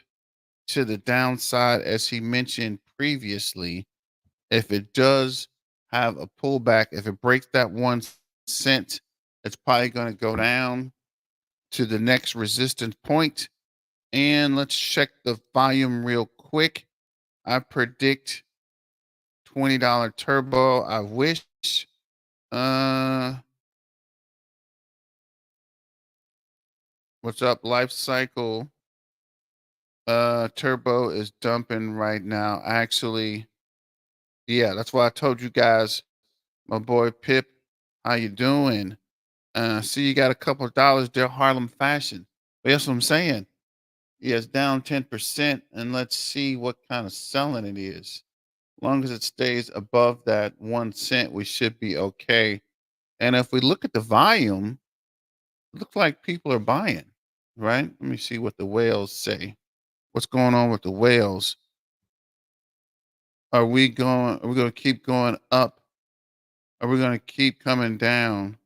Speaker 1: to the downside, as he mentioned previously. If it does have a pullback, if it breaks that 1 cent, it's probably going to go down to the next resistance point. And let's check the volume real quick. I predict $20 Turbo. I wish. What's up, Life Cycle? Turbo is dumping right now. Actually, yeah, that's why I told you guys, my boy Pip, how you doing? See, you got a couple of dollars there, Harlem Fashion. But that's what I'm saying. Yeah, it's down 10%, and let's see what kind of selling it is. As long as it stays above that 1 cent, we should be okay. And if we look at the volume, it looks like people are buying, right? Let me see what the whales say. What's going on with the whales? Are we going to keep going up? Are we going to keep coming down?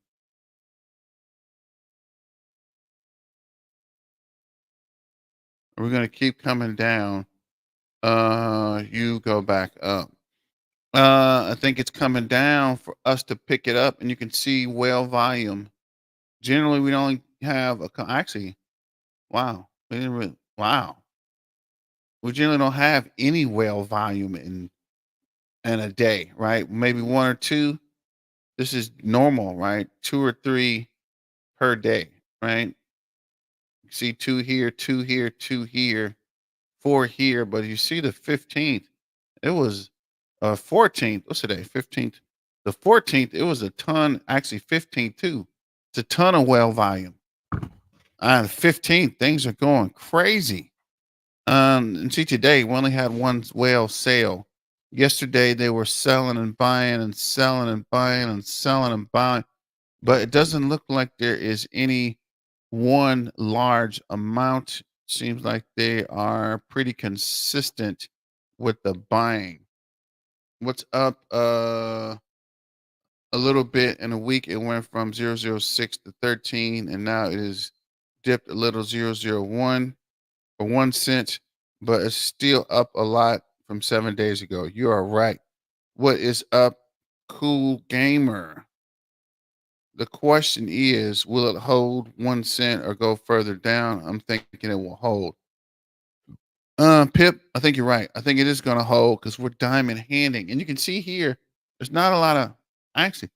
Speaker 1: Are we going to keep coming down? You go back up. I think it's coming down for us to pick it up, and you can see whale volume. Generally, we don't have actually. Wow, we didn't really, wow. We generally don't have any whale volume in a day, right? Maybe one or two. This is normal, right? 2 or 3 per day, right? You see 2 here, 2 here, 2 here, 4 here, but you see the 15th, it was 14th. What's today? 15th. The 14th, it was a ton, actually 15th too. It's a ton of whale volume. The 15th, things are going crazy. And see, today we only had one whale sale. Yesterday they were selling and buying and selling and buying and selling and buying, but it doesn't look like there is any one large amount. Seems like they are pretty consistent with the buying. What's up? A little bit in a week. It went from 006 to 13, and now it is dipped a little 001 for 1 cent, but it's still up a lot from 7 days ago. You are right. What is up, Cool Gamer? The question is, will it hold 1 cent or go further down? I'm thinking it will hold. Pip, I think you're right. I think it is going to hold because we're diamond handing, and you can see here, there's not a lot of actually.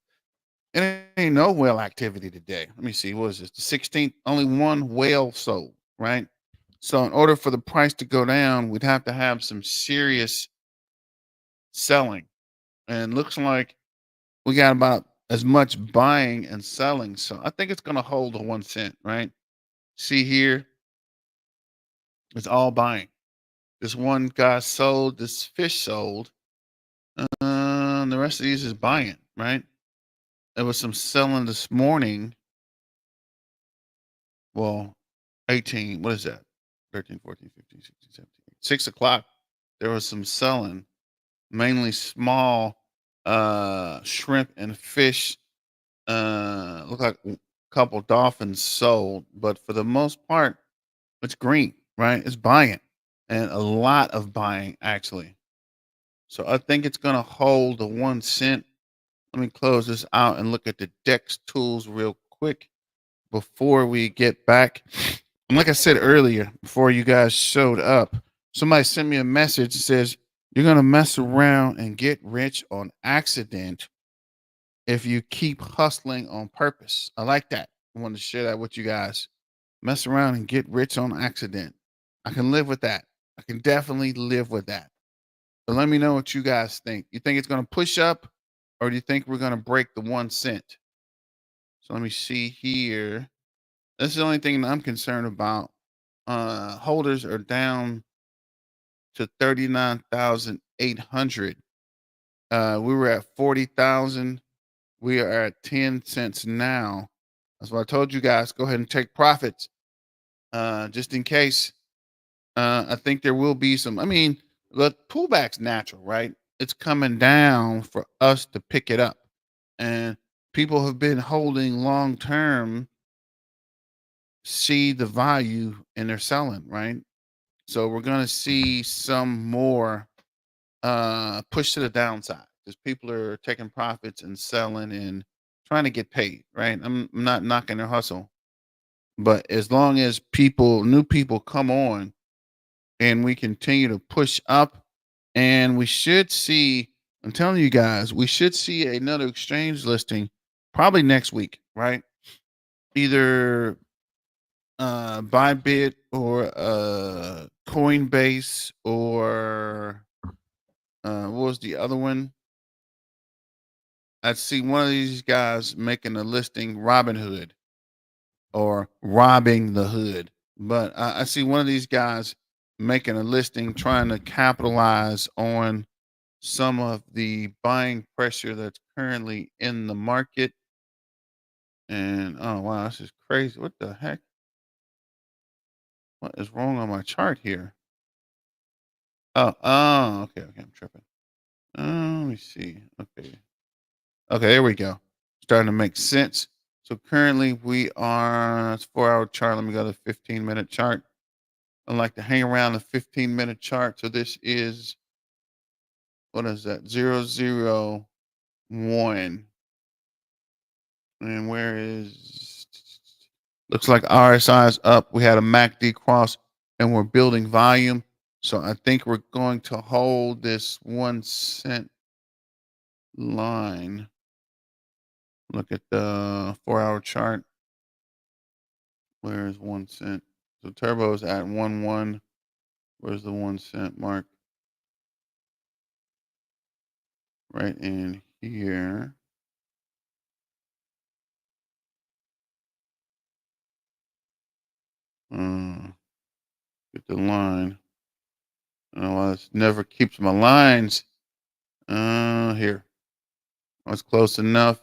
Speaker 1: It ain't no whale activity today. Let me see. What is this? The 16th? Only one whale sold, right? So in order for the price to go down, we'd have to have some serious selling. And looks like we got about as much buying and selling. So I think it's going to hold a 1 cent, right? See here, it's all buying. This one guy sold, this fish sold. the rest of these is buying, right? There was some selling this morning. Well, 18, what is that? 13, 14, 15, 16, 17, 6 o'clock. There was some selling, mainly small shrimp and fish. Look like a couple dolphins sold, but for the most part, it's green, right? It's buying, and a lot of buying actually. So I think it's gonna hold the 1 cent. Let me close this out and look at the DEX tools real quick before we get back. And like I said earlier, before you guys showed up, somebody sent me a message that says, you're going to mess around and get rich on accident if you keep hustling on purpose. I like that. I wanted to share that with you guys. Mess around and get rich on accident. I can live with that. I can definitely live with that. But let me know what you guys think. You think it's going to push up, or do you think we're going to break the 1 cent? So let me see here. That's the only thing that I'm concerned about. Holders are down to 39,800. We were at 40,000. We are at 10 cents now. That's what I told you guys. Go ahead and take profits, just in case. I think there will be some. I mean, the pullback's natural, right? It's coming down for us to pick it up, and people have been holding long term. See the value and they're selling, right? So we're gonna see some more push to the downside because people are taking profits and selling and trying to get paid, right? I'm not knocking their hustle, but as long as new people come on and we continue to push up, and we should see, I'm telling you guys, we should see another exchange listing probably next week, right? Either Bybit or Coinbase or what was the other one? I'd see one of these guys making a listing, Robinhood or robbing the hood. But I see one of these guys making a listing, trying to capitalize on some of the buying pressure that's currently in the market. And oh wow, this is crazy. What the heck? What is wrong on my chart here? Oh, okay, I'm tripping. Let me see. Okay, there we go. Starting to make sense. So currently we are, it's 4-hour chart. Let me go to the 15-minute chart. I like to hang around the 15-minute chart. So this is, what is that? 001. And where is, looks like RSI is up. We had a MACD cross and we're building volume. So I think we're going to hold this 1 cent line. Look at the 4-hour chart. Where is 1 cent? So Turbo is at 1.1. Where's the 1 cent mark? Right in here. Get the line. Oh, this never keeps my lines. Here. That's close enough.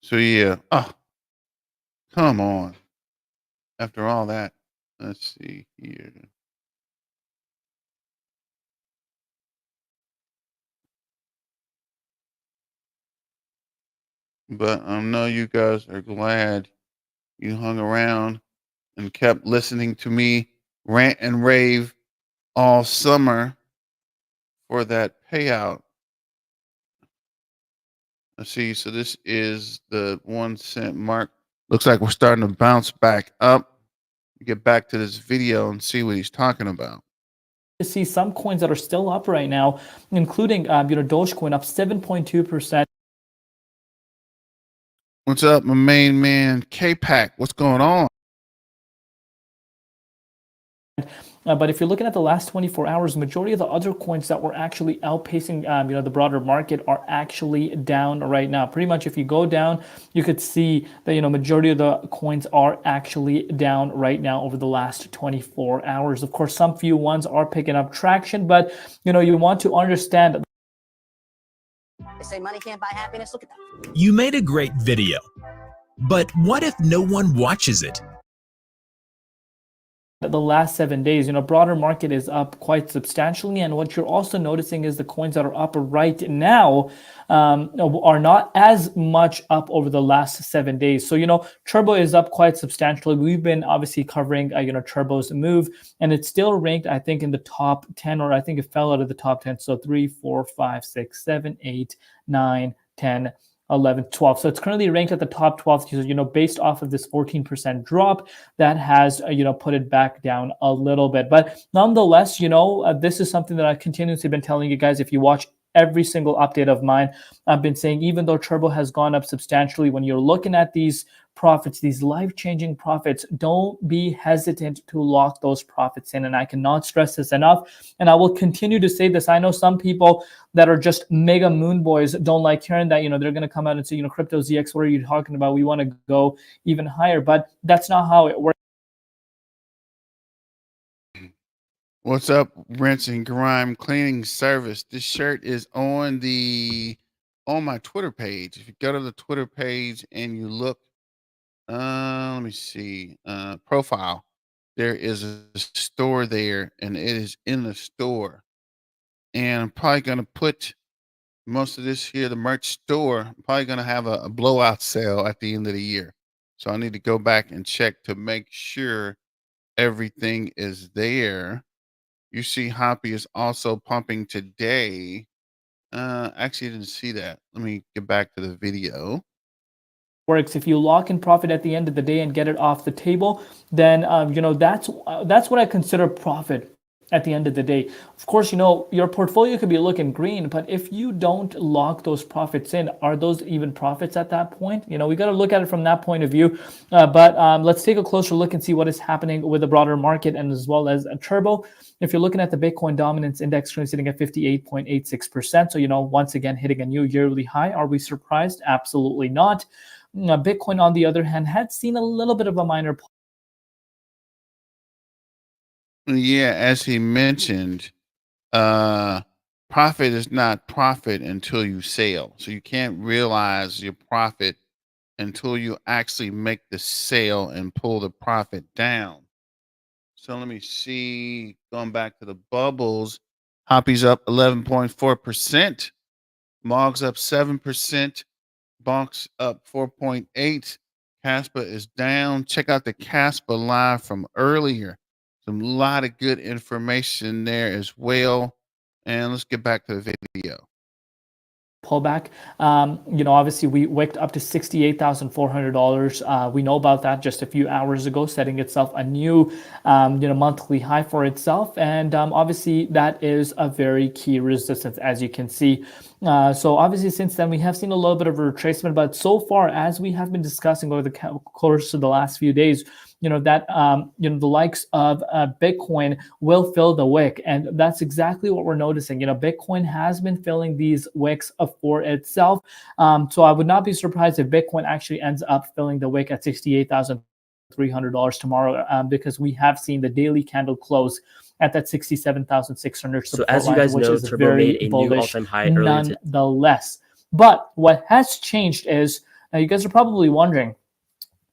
Speaker 1: So yeah. Oh, come on. After all that, let's see here. But I know you guys are glad you hung around and kept listening to me rant and rave all summer for that payout. Let's see. So this is the 1 cent mark. Looks like we're starting to bounce back up. Get back to this video and see what he's talking about.
Speaker 7: To see some coins that are still up right now, including Dogecoin up 7.2%.
Speaker 1: What's up, my main man, K-Pack? What's going on?
Speaker 7: But if you're looking at the last 24 hours, majority of the other coins that were actually outpacing, the broader market are actually down right now. Pretty much, if you go down, you could see that majority of the coins are actually down right now over the last 24 hours. Of course, some few ones are picking up traction, but you want to understand
Speaker 8: They say money can't buy happiness. Look at that.
Speaker 9: You made a great video, but what if no one watches it?
Speaker 7: The last 7 days, broader market is up quite substantially, and what you're also noticing is the coins that are up right now are not as much up over the last 7 days. So Turbo is up quite substantially. We've been obviously covering Turbo's move, and it's still ranked, I think, in the top 10, or I think it fell out of the top 10. So 3, 4, 5, 6, 7, 8, 9, 10, 11, 12. So it's currently ranked at the top 12, based off of this 14% drop that has, put it back down a little bit. But nonetheless, this is something that I continuously been telling you guys. If you watch every single update of mine, I've been saying, even though Turbo has gone up substantially, when you're looking at these profits, these life-changing profits, don't be hesitant to lock those profits in. And I cannot stress this enough, and I will continue to say this. I know some people that are just mega moon boys don't like hearing that. They're going to come out and say, crypto ZX, what are you talking about? We want to go even higher. But that's not how it works.
Speaker 1: What's up, rinse and grime cleaning service? This shirt is on my Twitter page. If you go to the Twitter page and you look, let me see, profile, there is a store there, and it is in the store. And I'm probably going to put most of this here, the merch store. I'm probably going to have a blowout sale at the end of the year. So I need to go back and check to make sure everything is there. You see Hoppy is also pumping today. Actually, I didn't see that. Let me get back to the video.
Speaker 7: Works. If you lock in profit at the end of the day and get it off the table, then that's what I consider profit at the end of the day. Of course, your portfolio could be looking green, but if you don't lock those profits in, are those even profits at that point? We got to look at it from that point of view. But let's take a closer look and see what is happening with the broader market and as well as Turbo. If you're looking at the Bitcoin dominance index, currently sitting at 58.86%. So, once again, hitting a new yearly high. Are we surprised? Absolutely not. Bitcoin, on the other hand, had seen a little bit of a minor.
Speaker 1: Yeah, as he mentioned, profit is not profit until you sell. So you can't realize your profit until you actually make the sale and pull the profit down. So let me see, going back to the bubbles, Hoppy's up 11.4%, Mog's up 7%, Bonk's up 4.8%, Kaspa is down. Check out the Kaspa live from earlier. Some lot of good information there as well. And let's get back to the video.
Speaker 7: Pullback. Obviously we wicked up to $68,400. We know about that just a few hours ago, setting itself a new, monthly high for itself. And obviously that is a very key resistance, as you can see. So obviously since then we have seen a little bit of a retracement, but so far, as we have been discussing over the course of the last few days, the likes of Bitcoin will fill the wick, and that's exactly what we're noticing. Bitcoin has been filling these wicks for itself. So I would not be surprised if Bitcoin actually ends up filling the wick at $68,300 tomorrow, because we have seen the daily candle close at that 67,600 support
Speaker 10: as you guys
Speaker 7: line, which
Speaker 10: know,
Speaker 7: is
Speaker 10: Turbo
Speaker 7: very
Speaker 10: made a new
Speaker 7: bullish
Speaker 10: all-time high earlier today.
Speaker 7: nonetheless. But what has changed is, now you guys are probably wondering,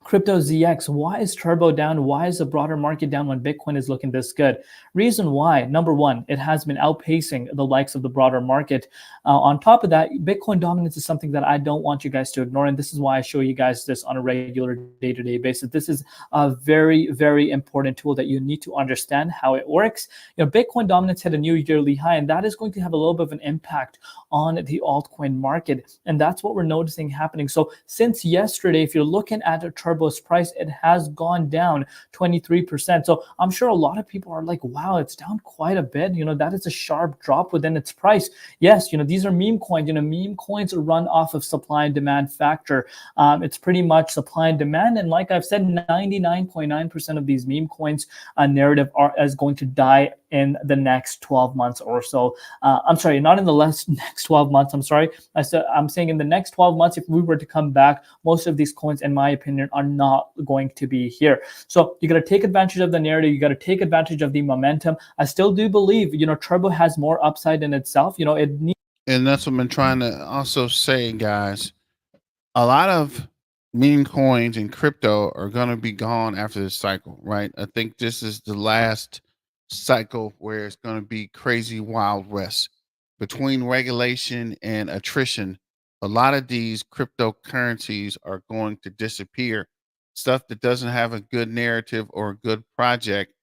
Speaker 7: Crypto ZX, why is Turbo down? Why is the broader market down when Bitcoin is looking this good? Reason why, number one, it has been outpacing the likes of the broader market. On top of that, Bitcoin dominance is something that I don't want you guys to ignore. And this is why I show you guys this on a regular day-to-day basis. This is a very, very important tool that you need to understand how it works. Bitcoin dominance hit a new yearly high, and that is going to have a little bit of an impact on the altcoin market. And that's what we're noticing happening. So since yesterday, if you're looking at a Turbo's price, it has gone down 23%. So I'm sure a lot of people are like, wow, it's down quite a bit. That is a sharp drop within its price. Yes, these are meme coins. Meme coins run off of supply and demand factor. It's pretty much supply and demand. And like I've said, 99.9% of these meme coins narrative is going to die in the next 12 months or so. I'm sorry, not in the next 12 months. I'm sorry. I'm saying in the next 12 months, if we were to come back, most of these coins, in my opinion, are not going to be here. So you got to take advantage of the narrative. You got to take advantage of the momentum. I still do believe, Turbo has more upside in itself. It needs.
Speaker 1: And that's what I've been trying to also say, guys. A lot of meme coins and crypto are going to be gone after this cycle, right? I think this is the last cycle where it's going to be crazy wild west between regulation and attrition. A lot of these cryptocurrencies are going to disappear. Stuff that doesn't have a good narrative or a good project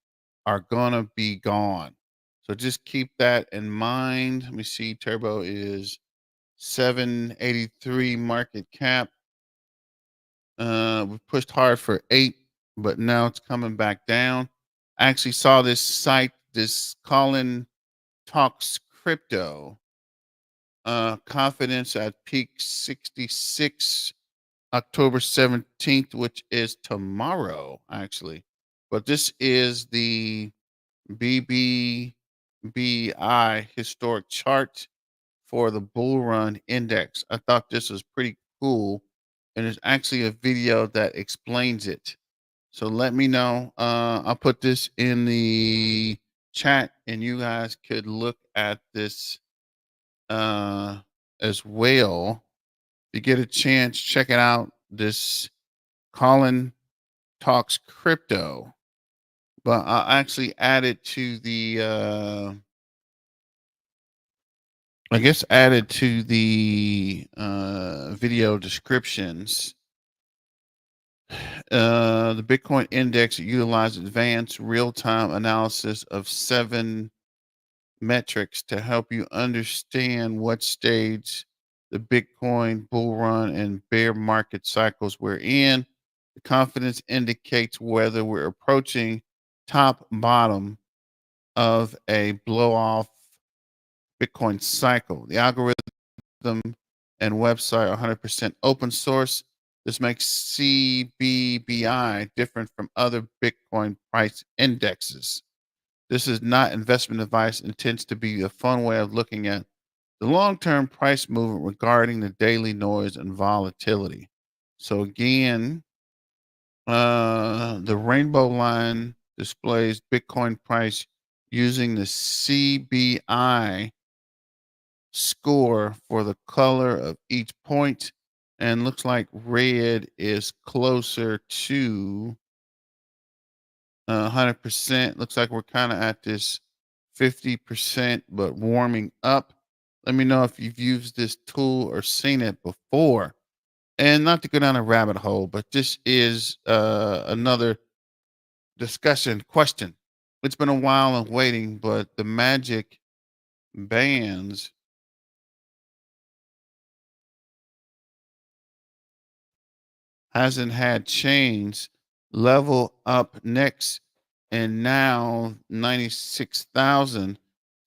Speaker 1: are going to be gone. So just keep that in mind. Let me see. Turbo is 783 market cap. We pushed hard for 8, but now it's coming back down. I actually saw this site, this Colin Talks Crypto. Confidence at peak 66, October 17th, which is tomorrow, actually. But this is the BBBI historic chart for the bull run index. I thought this was pretty cool. And there's actually a video that explains it. So let me know. I'll put this in the chat and you guys could look at this as well. If you get a chance, check it out. This Colin Talks Crypto. But I'll actually add it to the I guess added to the video descriptions. The Bitcoin index utilizes advanced real-time analysis of 7 metrics to help you understand what stage the Bitcoin bull run and bear market cycles we're in. The confidence indicates whether we're approaching top bottom of a blow off Bitcoin cycle. The algorithm and website are 100% open source. This makes CBBI different from other Bitcoin price indexes. This is not investment advice, intends to be a fun way of looking at the long-term price movement regarding the daily noise and volatility. So again, the rainbow line displays Bitcoin price using the CBI score for the color of each point, and looks like red is closer to 100%. Looks like we're kind of at this 50%, but warming up. Let me know if you've used this tool or seen it before. And not to go down a rabbit hole, but this is another discussion question. It's been a while and waiting, but the magic bands hasn't had chains level up next, and now 96,000.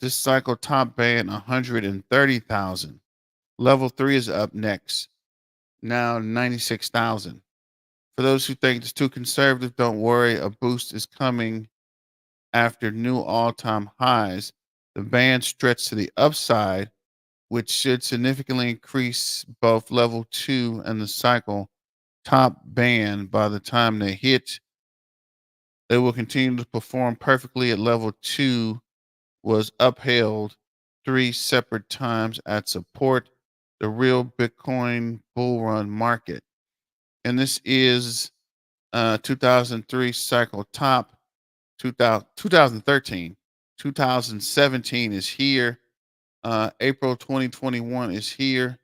Speaker 1: This cycle top band 130,000. Level 3 is up next, now 96,000. For those who think it's too conservative, don't worry. A boost is coming after new all-time highs. The band stretched to the upside, which should significantly increase both level 2 and the cycle top band. By the time they hit, they will continue to perform perfectly at level 2, was upheld 3 separate times at support, the real Bitcoin bull run market. And this is 2003 cycle top, 2013, 2017 is here, April 2021 is here,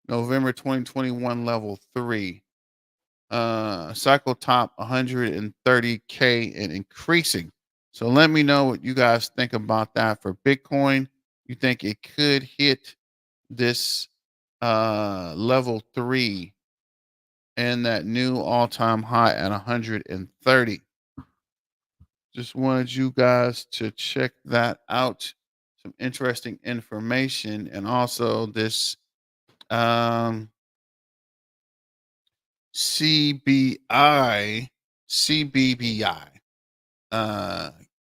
Speaker 1: November 2021 level 3. Cycle top 130K and increasing. So let me know what you guys think about that for Bitcoin. You think it could hit this level 3 and that new all-time high at 130? Just wanted you guys to check that out. Some interesting information, and also this CBBI,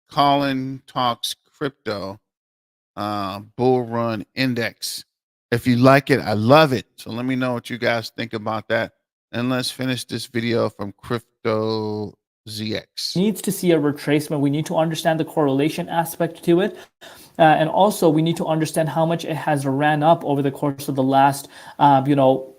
Speaker 1: Colin Talks Crypto Bull Run Index. If you like it, I love it. So let me know what you guys think about that. And let's finish this video from Crypto ZX.
Speaker 7: Needs to see a retracement. We need to understand the correlation aspect to it. And also we need to understand how much it has ran up over the course of the last,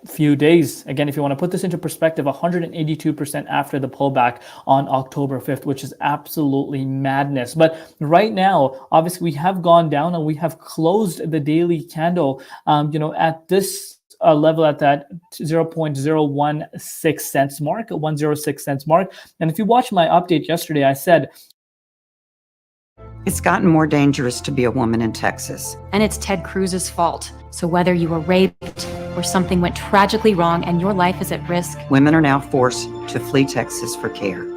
Speaker 7: few days. Again, if you want to put this into perspective, 182% after the pullback on October 5th, which is absolutely madness. But right now, obviously we have gone down and we have closed the daily candle, at this level at that 0.016 cents mark, 106 cents mark. And if you watch my update yesterday, I said,
Speaker 10: it's gotten more dangerous to be a woman in Texas.
Speaker 11: And it's Ted Cruz's fault. So whether you were raped or something went tragically wrong and your life is at risk,
Speaker 10: Women are now forced to flee Texas for care.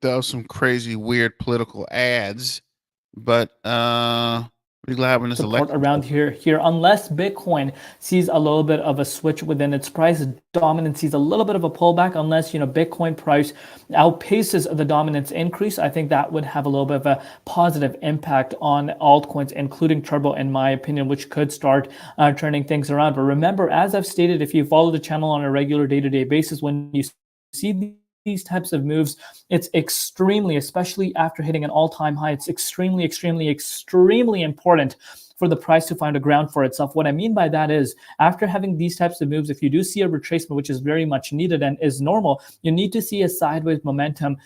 Speaker 1: That was some crazy, weird political ads, but we're glad having this
Speaker 7: support
Speaker 1: election
Speaker 7: around here unless Bitcoin sees a little bit of a switch within its price dominance, sees a little bit of a pullback, unless Bitcoin price outpaces the dominance increase. I think that would have a little bit of a positive impact on altcoins, including Turbo, in my opinion, which could start turning things around. But remember, as I've stated, if you follow the channel on a regular day-to-day basis, when you see these types of moves, it's extremely, especially after hitting an all-time high, it's extremely important for the price to find a ground for itself. What I mean by that is, after having these types of moves, if you do see a retracement, which is very much needed and is normal, you need to see a sideways momentum.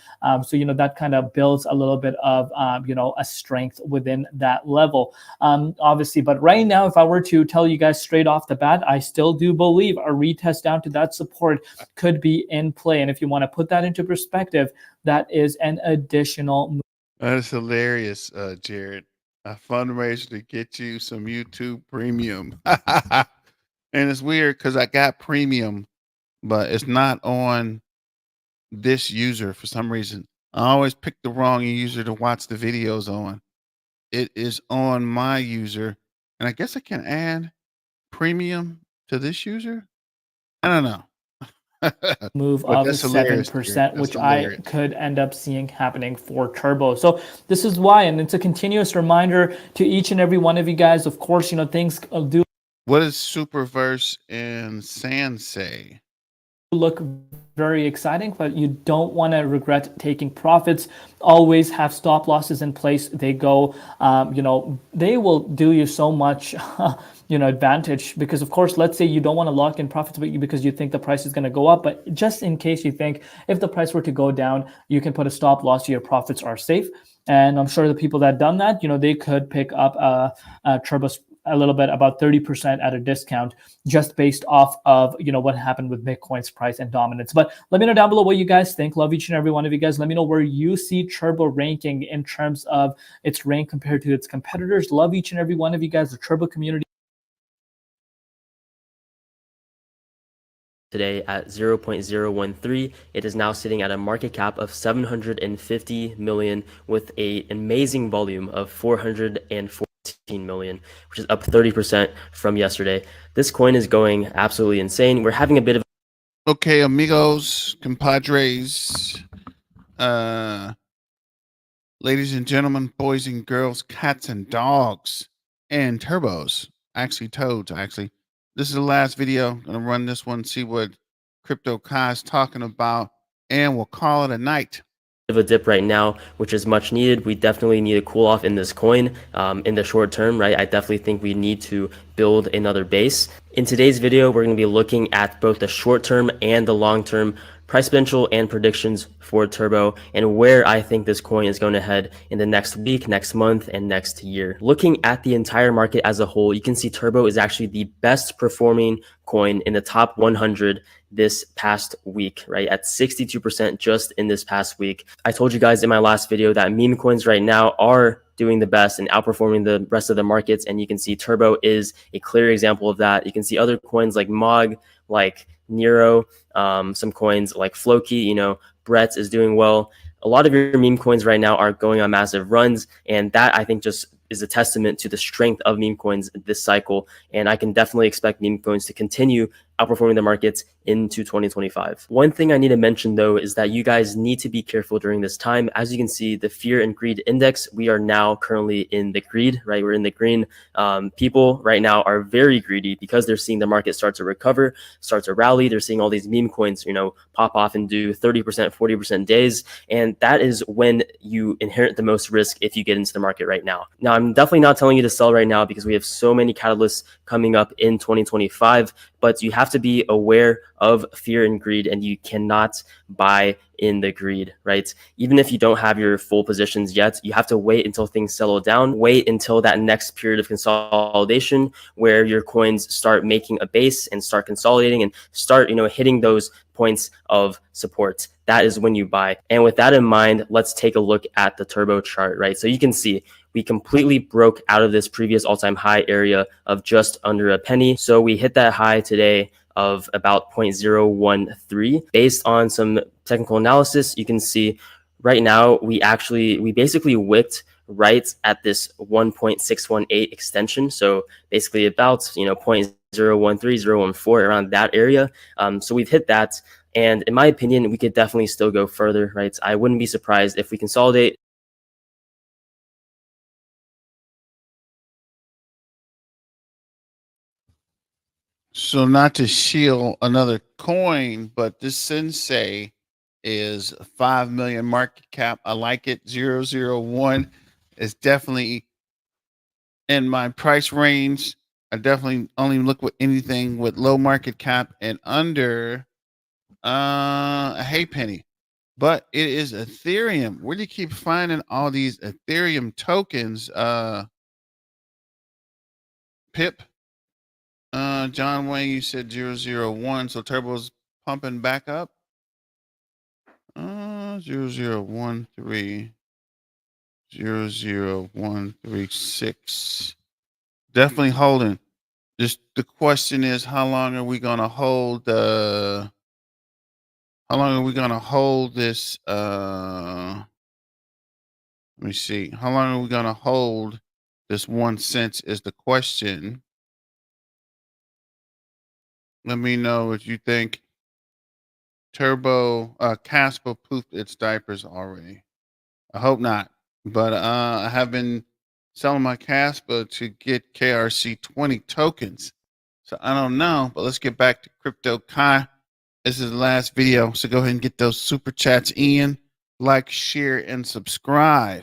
Speaker 7: So that kind of builds a little bit of a strength within that level, obviously. But right now, if I were to tell you guys straight off the bat, I still do believe a retest down to that support could be in play. And if you want to put that into perspective, that is an additional move.
Speaker 1: That is hilarious, Jared. A fundraiser to get you some YouTube premium. And it's weird because I got premium, but it's not on this user for some reason. I always pick the wrong user to watch the videos on. It is on my user, and I guess I can add premium to this user. I don't know.
Speaker 7: Move
Speaker 1: But
Speaker 7: of
Speaker 1: that's hilarious,
Speaker 7: 7%,
Speaker 1: Jared.
Speaker 7: which
Speaker 1: That's
Speaker 7: I
Speaker 1: hilarious.
Speaker 7: could end up seeing happening for Turbo. So this is why, and it's a continuous reminder to each and every one of you guys. Of course, things do
Speaker 1: What does Superverse and Sand say?
Speaker 7: look very exciting, but you don't want to regret taking profits. Always have stop losses in place. They go, they will do you so much, advantage, because of course, let's say you don't want to lock in profits, but because you think the price is going to go up, but just in case you think if the price were to go down, you can put a stop loss, your profits are safe. And I'm sure the people that done that, they could pick up a Turbo a little bit, about 30% at a discount, just based off of what happened with Bitcoin's price and dominance. But let me know down below what you guys think. Love each and every one of you guys. Let me know where you see Turbo ranking in terms of its rank compared to its competitors. Love each and every one of you guys. The Turbo community
Speaker 12: today at 0.013. It is now sitting at a market cap of 750 million with an amazing volume of 414 million, which is up 30% from yesterday. This coin is going absolutely insane. We're having a bit of
Speaker 1: Okay, amigos, compadres, ladies and gentlemen, boys and girls, cats and dogs, and turbos, actually toads, actually. This is the last video. I'm going to run this one, see what Crypto Kai is talking about, and we'll call it a night.
Speaker 12: of a dip right now, which is much needed. We definitely need a cool off in this coin in the short term, right? I definitely think we need to build another base. In today's video, we're going to be looking at both the short term and the long term price potential and predictions for Turbo, and where I think this coin is going to head in the next week, next month, and next year. Looking at the entire market as a whole, you can see Turbo is actually the best performing coin in the top 100 this past week, right? At 62% just in this past week. I told you guys in my last video that meme coins right now are doing the best and outperforming the rest of the markets, and you can see Turbo is a clear example of that. You can see other coins like Mog, like Nero, some coins like Floki, Brett's is doing well. A lot of your meme coins right now are going on massive runs, and that I think just is a testament to the strength of meme coins this cycle. And I can definitely expect meme coins to continue outperforming the markets into 2025. One thing I need to mention though is that you guys need to be careful during this time. As you can see, the fear and greed index, we are now currently in the greed, right? We're in the green. People right now are very greedy because they're seeing the market start to recover, start to rally. They're seeing all these meme coins, pop off and do 30%, 40% days. And that is when you inherit the most risk if you get into the market right now. Now, I'm definitely not telling you to sell right now because we have so many catalysts coming up in 2025, but you have to be aware of fear and greed, and you cannot buy in the greed, right? Even if you don't have your full positions yet, you have to wait until things settle down, wait until that next period of consolidation where your coins start making a base and start consolidating and start, hitting those points of support. That is when you buy. And with that in mind, let's take a look at the turbo chart, right? So you can see we completely broke out of this previous all-time high area of just under a penny. So we hit that high today of about 0.013. Based on some technical analysis, you can see right now we basically wicked right at this 1.618 extension. So basically about 0.013, 0.14 around that area. So we've hit that. And in my opinion, we could definitely still go further, right? I wouldn't be surprised if we consolidate.
Speaker 1: So not to shield another coin, but this Sensei is 5 million market cap. I like it. 001 is definitely in my price range. I definitely only look with anything with low market cap and under a hay penny. But it is Ethereum. Where do you keep finding all these Ethereum tokens? Pip. John Wayne, you said 001, so Turbo's pumping back up. 0013, 00136. Definitely holding. Just the question is, how long are we gonna hold this? Let me see. How long are we gonna hold this 1 cent is the question. Let me know if you think Kaspa pooped its diapers already. I hope not. But I have been selling my Kaspa to get KRC20 tokens. So I don't know. But let's get back to Crypto Kai. This is the last video. So go ahead and get those super chats in. Like, share, and subscribe.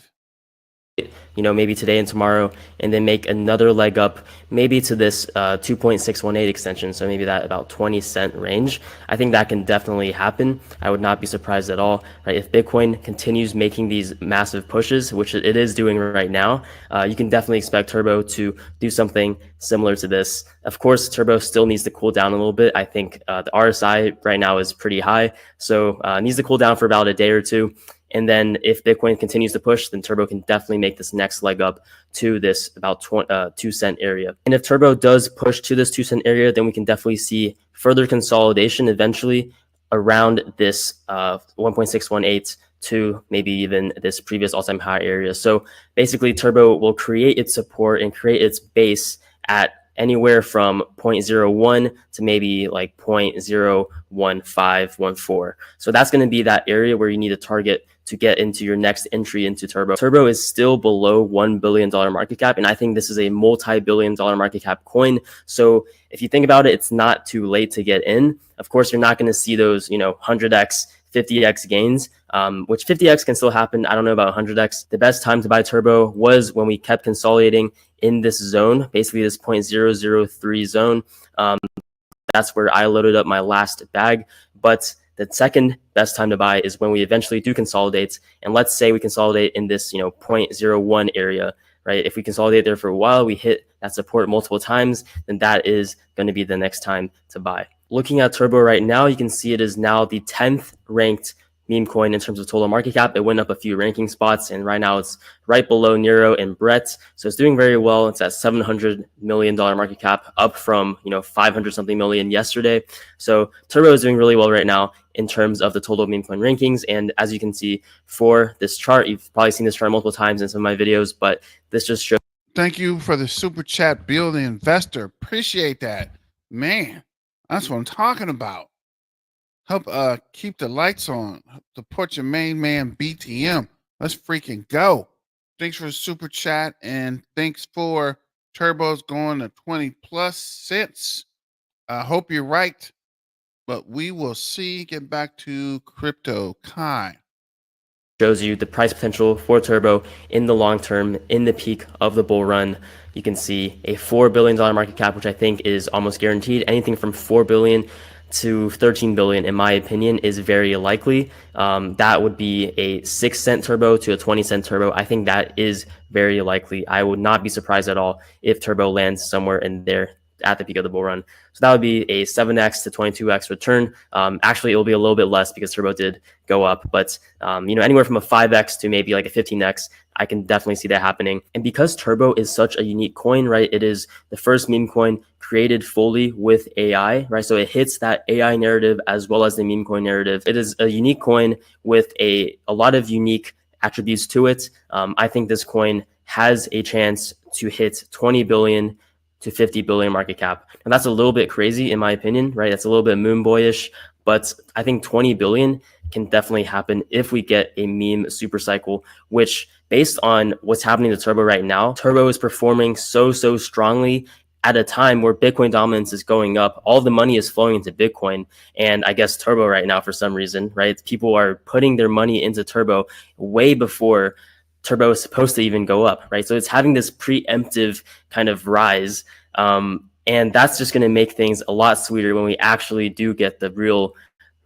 Speaker 12: Maybe today and tomorrow, and then make another leg up, maybe to this 2.618 extension. So maybe that about 20-cent range. I think that can definitely happen. I would not be surprised at all, right? If Bitcoin continues making these massive pushes, which it is doing right now, you can definitely expect Turbo to do something similar to this. Of course, Turbo still needs to cool down a little bit. I think the RSI right now is pretty high, so needs to cool down for about a day or two. And then if Bitcoin continues to push, then Turbo can definitely make this next leg up to this about 2 cent area. And if Turbo does push to this 2 cent area, then we can definitely see further consolidation eventually around this 1.618 to maybe even this previous all-time high area. So basically Turbo will create its support and create its base at anywhere from 0.01 to maybe like 0.01514. So that's going to be that area where you need to target to get into your next entry into Turbo. Turbo is still below $1 billion market cap, and I think this is a multi-billion-dollar market cap coin. So if you think about it, it's not too late to get in. Of course, you're not going to see those 100x, 50x gains, which 50x can still happen. I don't know about 100x. The best time to buy Turbo was when we kept consolidating in this zone, basically this 0.003 zone. That's where I loaded up my last bag. But the second best time to buy is when we eventually do consolidate. And let's say we consolidate in this 0.01 area, right? If we consolidate there for a while, we hit that support multiple times, then that is going to be the next time to buy. Looking at Turbo right now, you can see it is now the 10th ranked meme coin in terms of total market cap. It went up a few ranking spots, and right now it's right below Nero and Brett. So it's doing very well. It's at $700 million market cap, up from 500 something million yesterday. So Turbo is doing really well right now in terms of the total meme coin rankings. And as you can see for this chart, you've probably seen this chart multiple times in some of my videos, but this just shows.
Speaker 1: Thank you for the super chat, Bill the Investor. Appreciate that, man. That's what I'm talking about. Help keep the lights on. Support your main man BTM. Let's freaking go. Thanks for the super chat and thanks for turbos going to 20 plus cents. I hope you're right, but we will see. Get back to crypto. Kai.
Speaker 12: Shows you the price potential for Turbo in the long term, in the peak of the bull run. You can see a $4 billion market cap, which I think is almost guaranteed. Anything from $4 billion to 13 billion, in my opinion, is very likely. That would be a 6-cent turbo to a 20-cent turbo. I think that is very likely. I would not be surprised at all if Turbo lands somewhere in there at the peak of the bull run. So that would be a 7x to 22x return. Actually, it will be a little bit less because Turbo did go up, but anywhere from a 5x to maybe like a 15x, I can definitely see that happening. And because Turbo is such a unique coin, right? It is the first meme coin created fully with AI, right? So it hits that AI narrative as well as the meme coin narrative. It is a unique coin with a lot of unique attributes to it. I think this coin has a chance to hit 20 billion to 50 billion market cap. And that's a little bit crazy in my opinion, right? That's a little bit moon boyish, but I think 20 billion can definitely happen if we get a meme super cycle, which based on what's happening to Turbo right now, Turbo is performing so strongly at a time where Bitcoin dominance is going up. All the money is flowing into Bitcoin. And I guess Turbo right now, for some reason, right? People are putting their money into Turbo way before Turbo is supposed to even go up, right? So it's having this preemptive kind of rise. And that's just going to make things a lot sweeter when we actually do get the real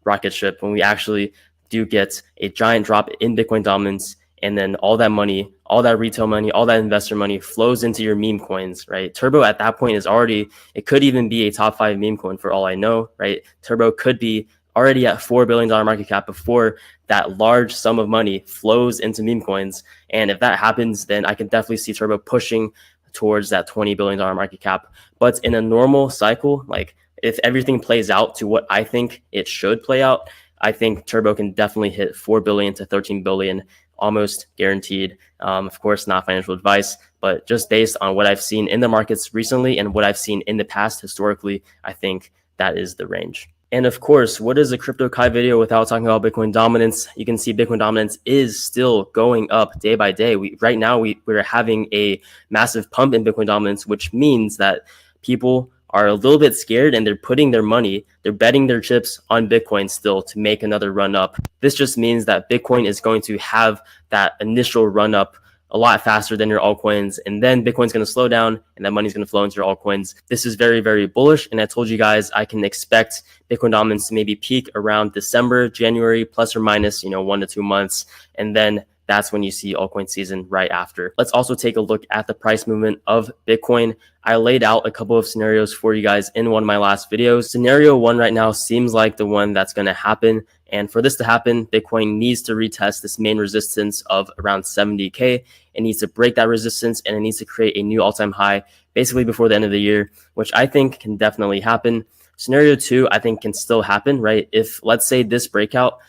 Speaker 12: rocket ship, when we actually do get a giant drop in Bitcoin dominance, and then all that money, all that retail money, all that investor money flows into your meme coins, right? Turbo at that point is already, it could even be a top 5 meme coin for all I know, right? Turbo could be already at $4 billion market cap before that large sum of money flows into meme coins. And if that happens, then I can definitely see Turbo pushing towards that $20 billion market cap. But in a normal cycle, like if everything plays out to what I think it should play out, I think Turbo can definitely hit 4 billion to 13 billion, almost guaranteed. Of course, not financial advice, but just based on what I've seen in the markets recently and what I've seen in the past historically, I think that is the range. And of course, what is a Crypto Kai video without talking about Bitcoin dominance? You can see Bitcoin dominance is still going up day by day. Right now, we're having a massive pump in Bitcoin dominance, which means that people are a little bit scared and they're putting their money, they're betting their chips on Bitcoin still to make another run up. This just means that Bitcoin is going to have that initial run up a lot faster than your altcoins, and then Bitcoin's going to slow down and that money's going to flow into your altcoins. This is very bullish, and I told you guys I can expect Bitcoin dominance to maybe peak around December, January, plus or minus 1 to 2 months, and then that's when you see altcoin season right after. Let's also take a look at the price movement of Bitcoin. I laid out a couple of scenarios for you guys in one of my last videos. Scenario 1 right now seems like the one that's going to happen. And for this to happen, Bitcoin needs to retest this main resistance of around 70K. It needs to break that resistance and it needs to create a new all-time high basically before the end of the year, which I think can definitely happen. Scenario 2, I think can still happen, right? If let's say this breakout,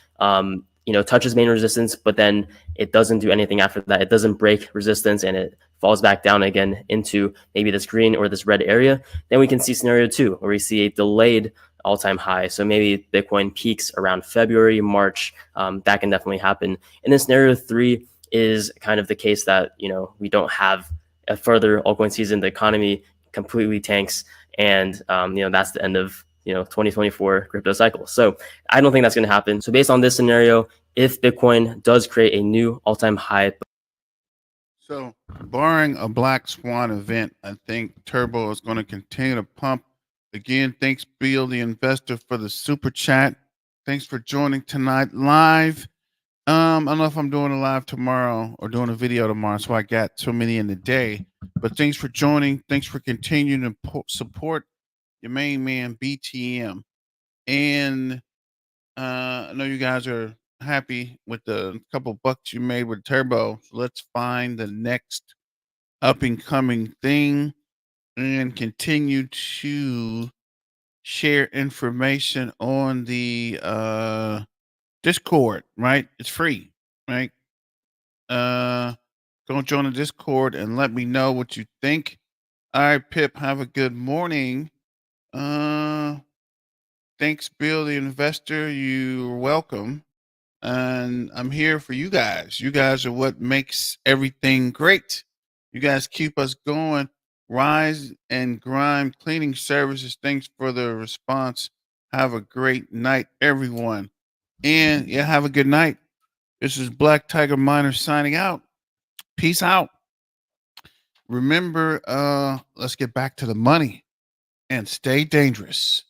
Speaker 12: touches main resistance, but then it doesn't do anything after that. It doesn't break resistance and it falls back down again into maybe this green or this red area. Then we can see scenario 2 where we see a delayed all-time high. So maybe Bitcoin peaks around February, March. That can definitely happen. And then scenario 3 is kind of the case that, we don't have a further altcoin season. The economy completely tanks. And, that's the end of 2024 crypto cycle. So I don't think that's going to happen. So based on this scenario, if Bitcoin does create a new all-time high.
Speaker 1: So barring a black swan event, I think Turbo is going to continue to pump. Again, thanks Bill, the investor, for the super chat. Thanks for joining tonight live. I don't know if I'm doing a live tomorrow or doing a video tomorrow, so I got so many in the day. But thanks for joining. Thanks for continuing to support your main man BTM. And I know you guys are happy with the couple bucks you made with Turbo. So let's find the next up and coming thing and continue to share information on the Discord, right? It's free, right? Go join the Discord and let me know what you think. All right, Pip, have a good morning. Thanks, Bill, the investor. You're welcome. And I'm here for you guys. You guys are what makes everything great. You guys keep us going. Rise and Grind Cleaning Services. Thanks for the response. Have a great night, everyone. And yeah, have a good night. This is Black Tiger Miner signing out. Peace out. Remember, let's get back to the money and stay dangerous.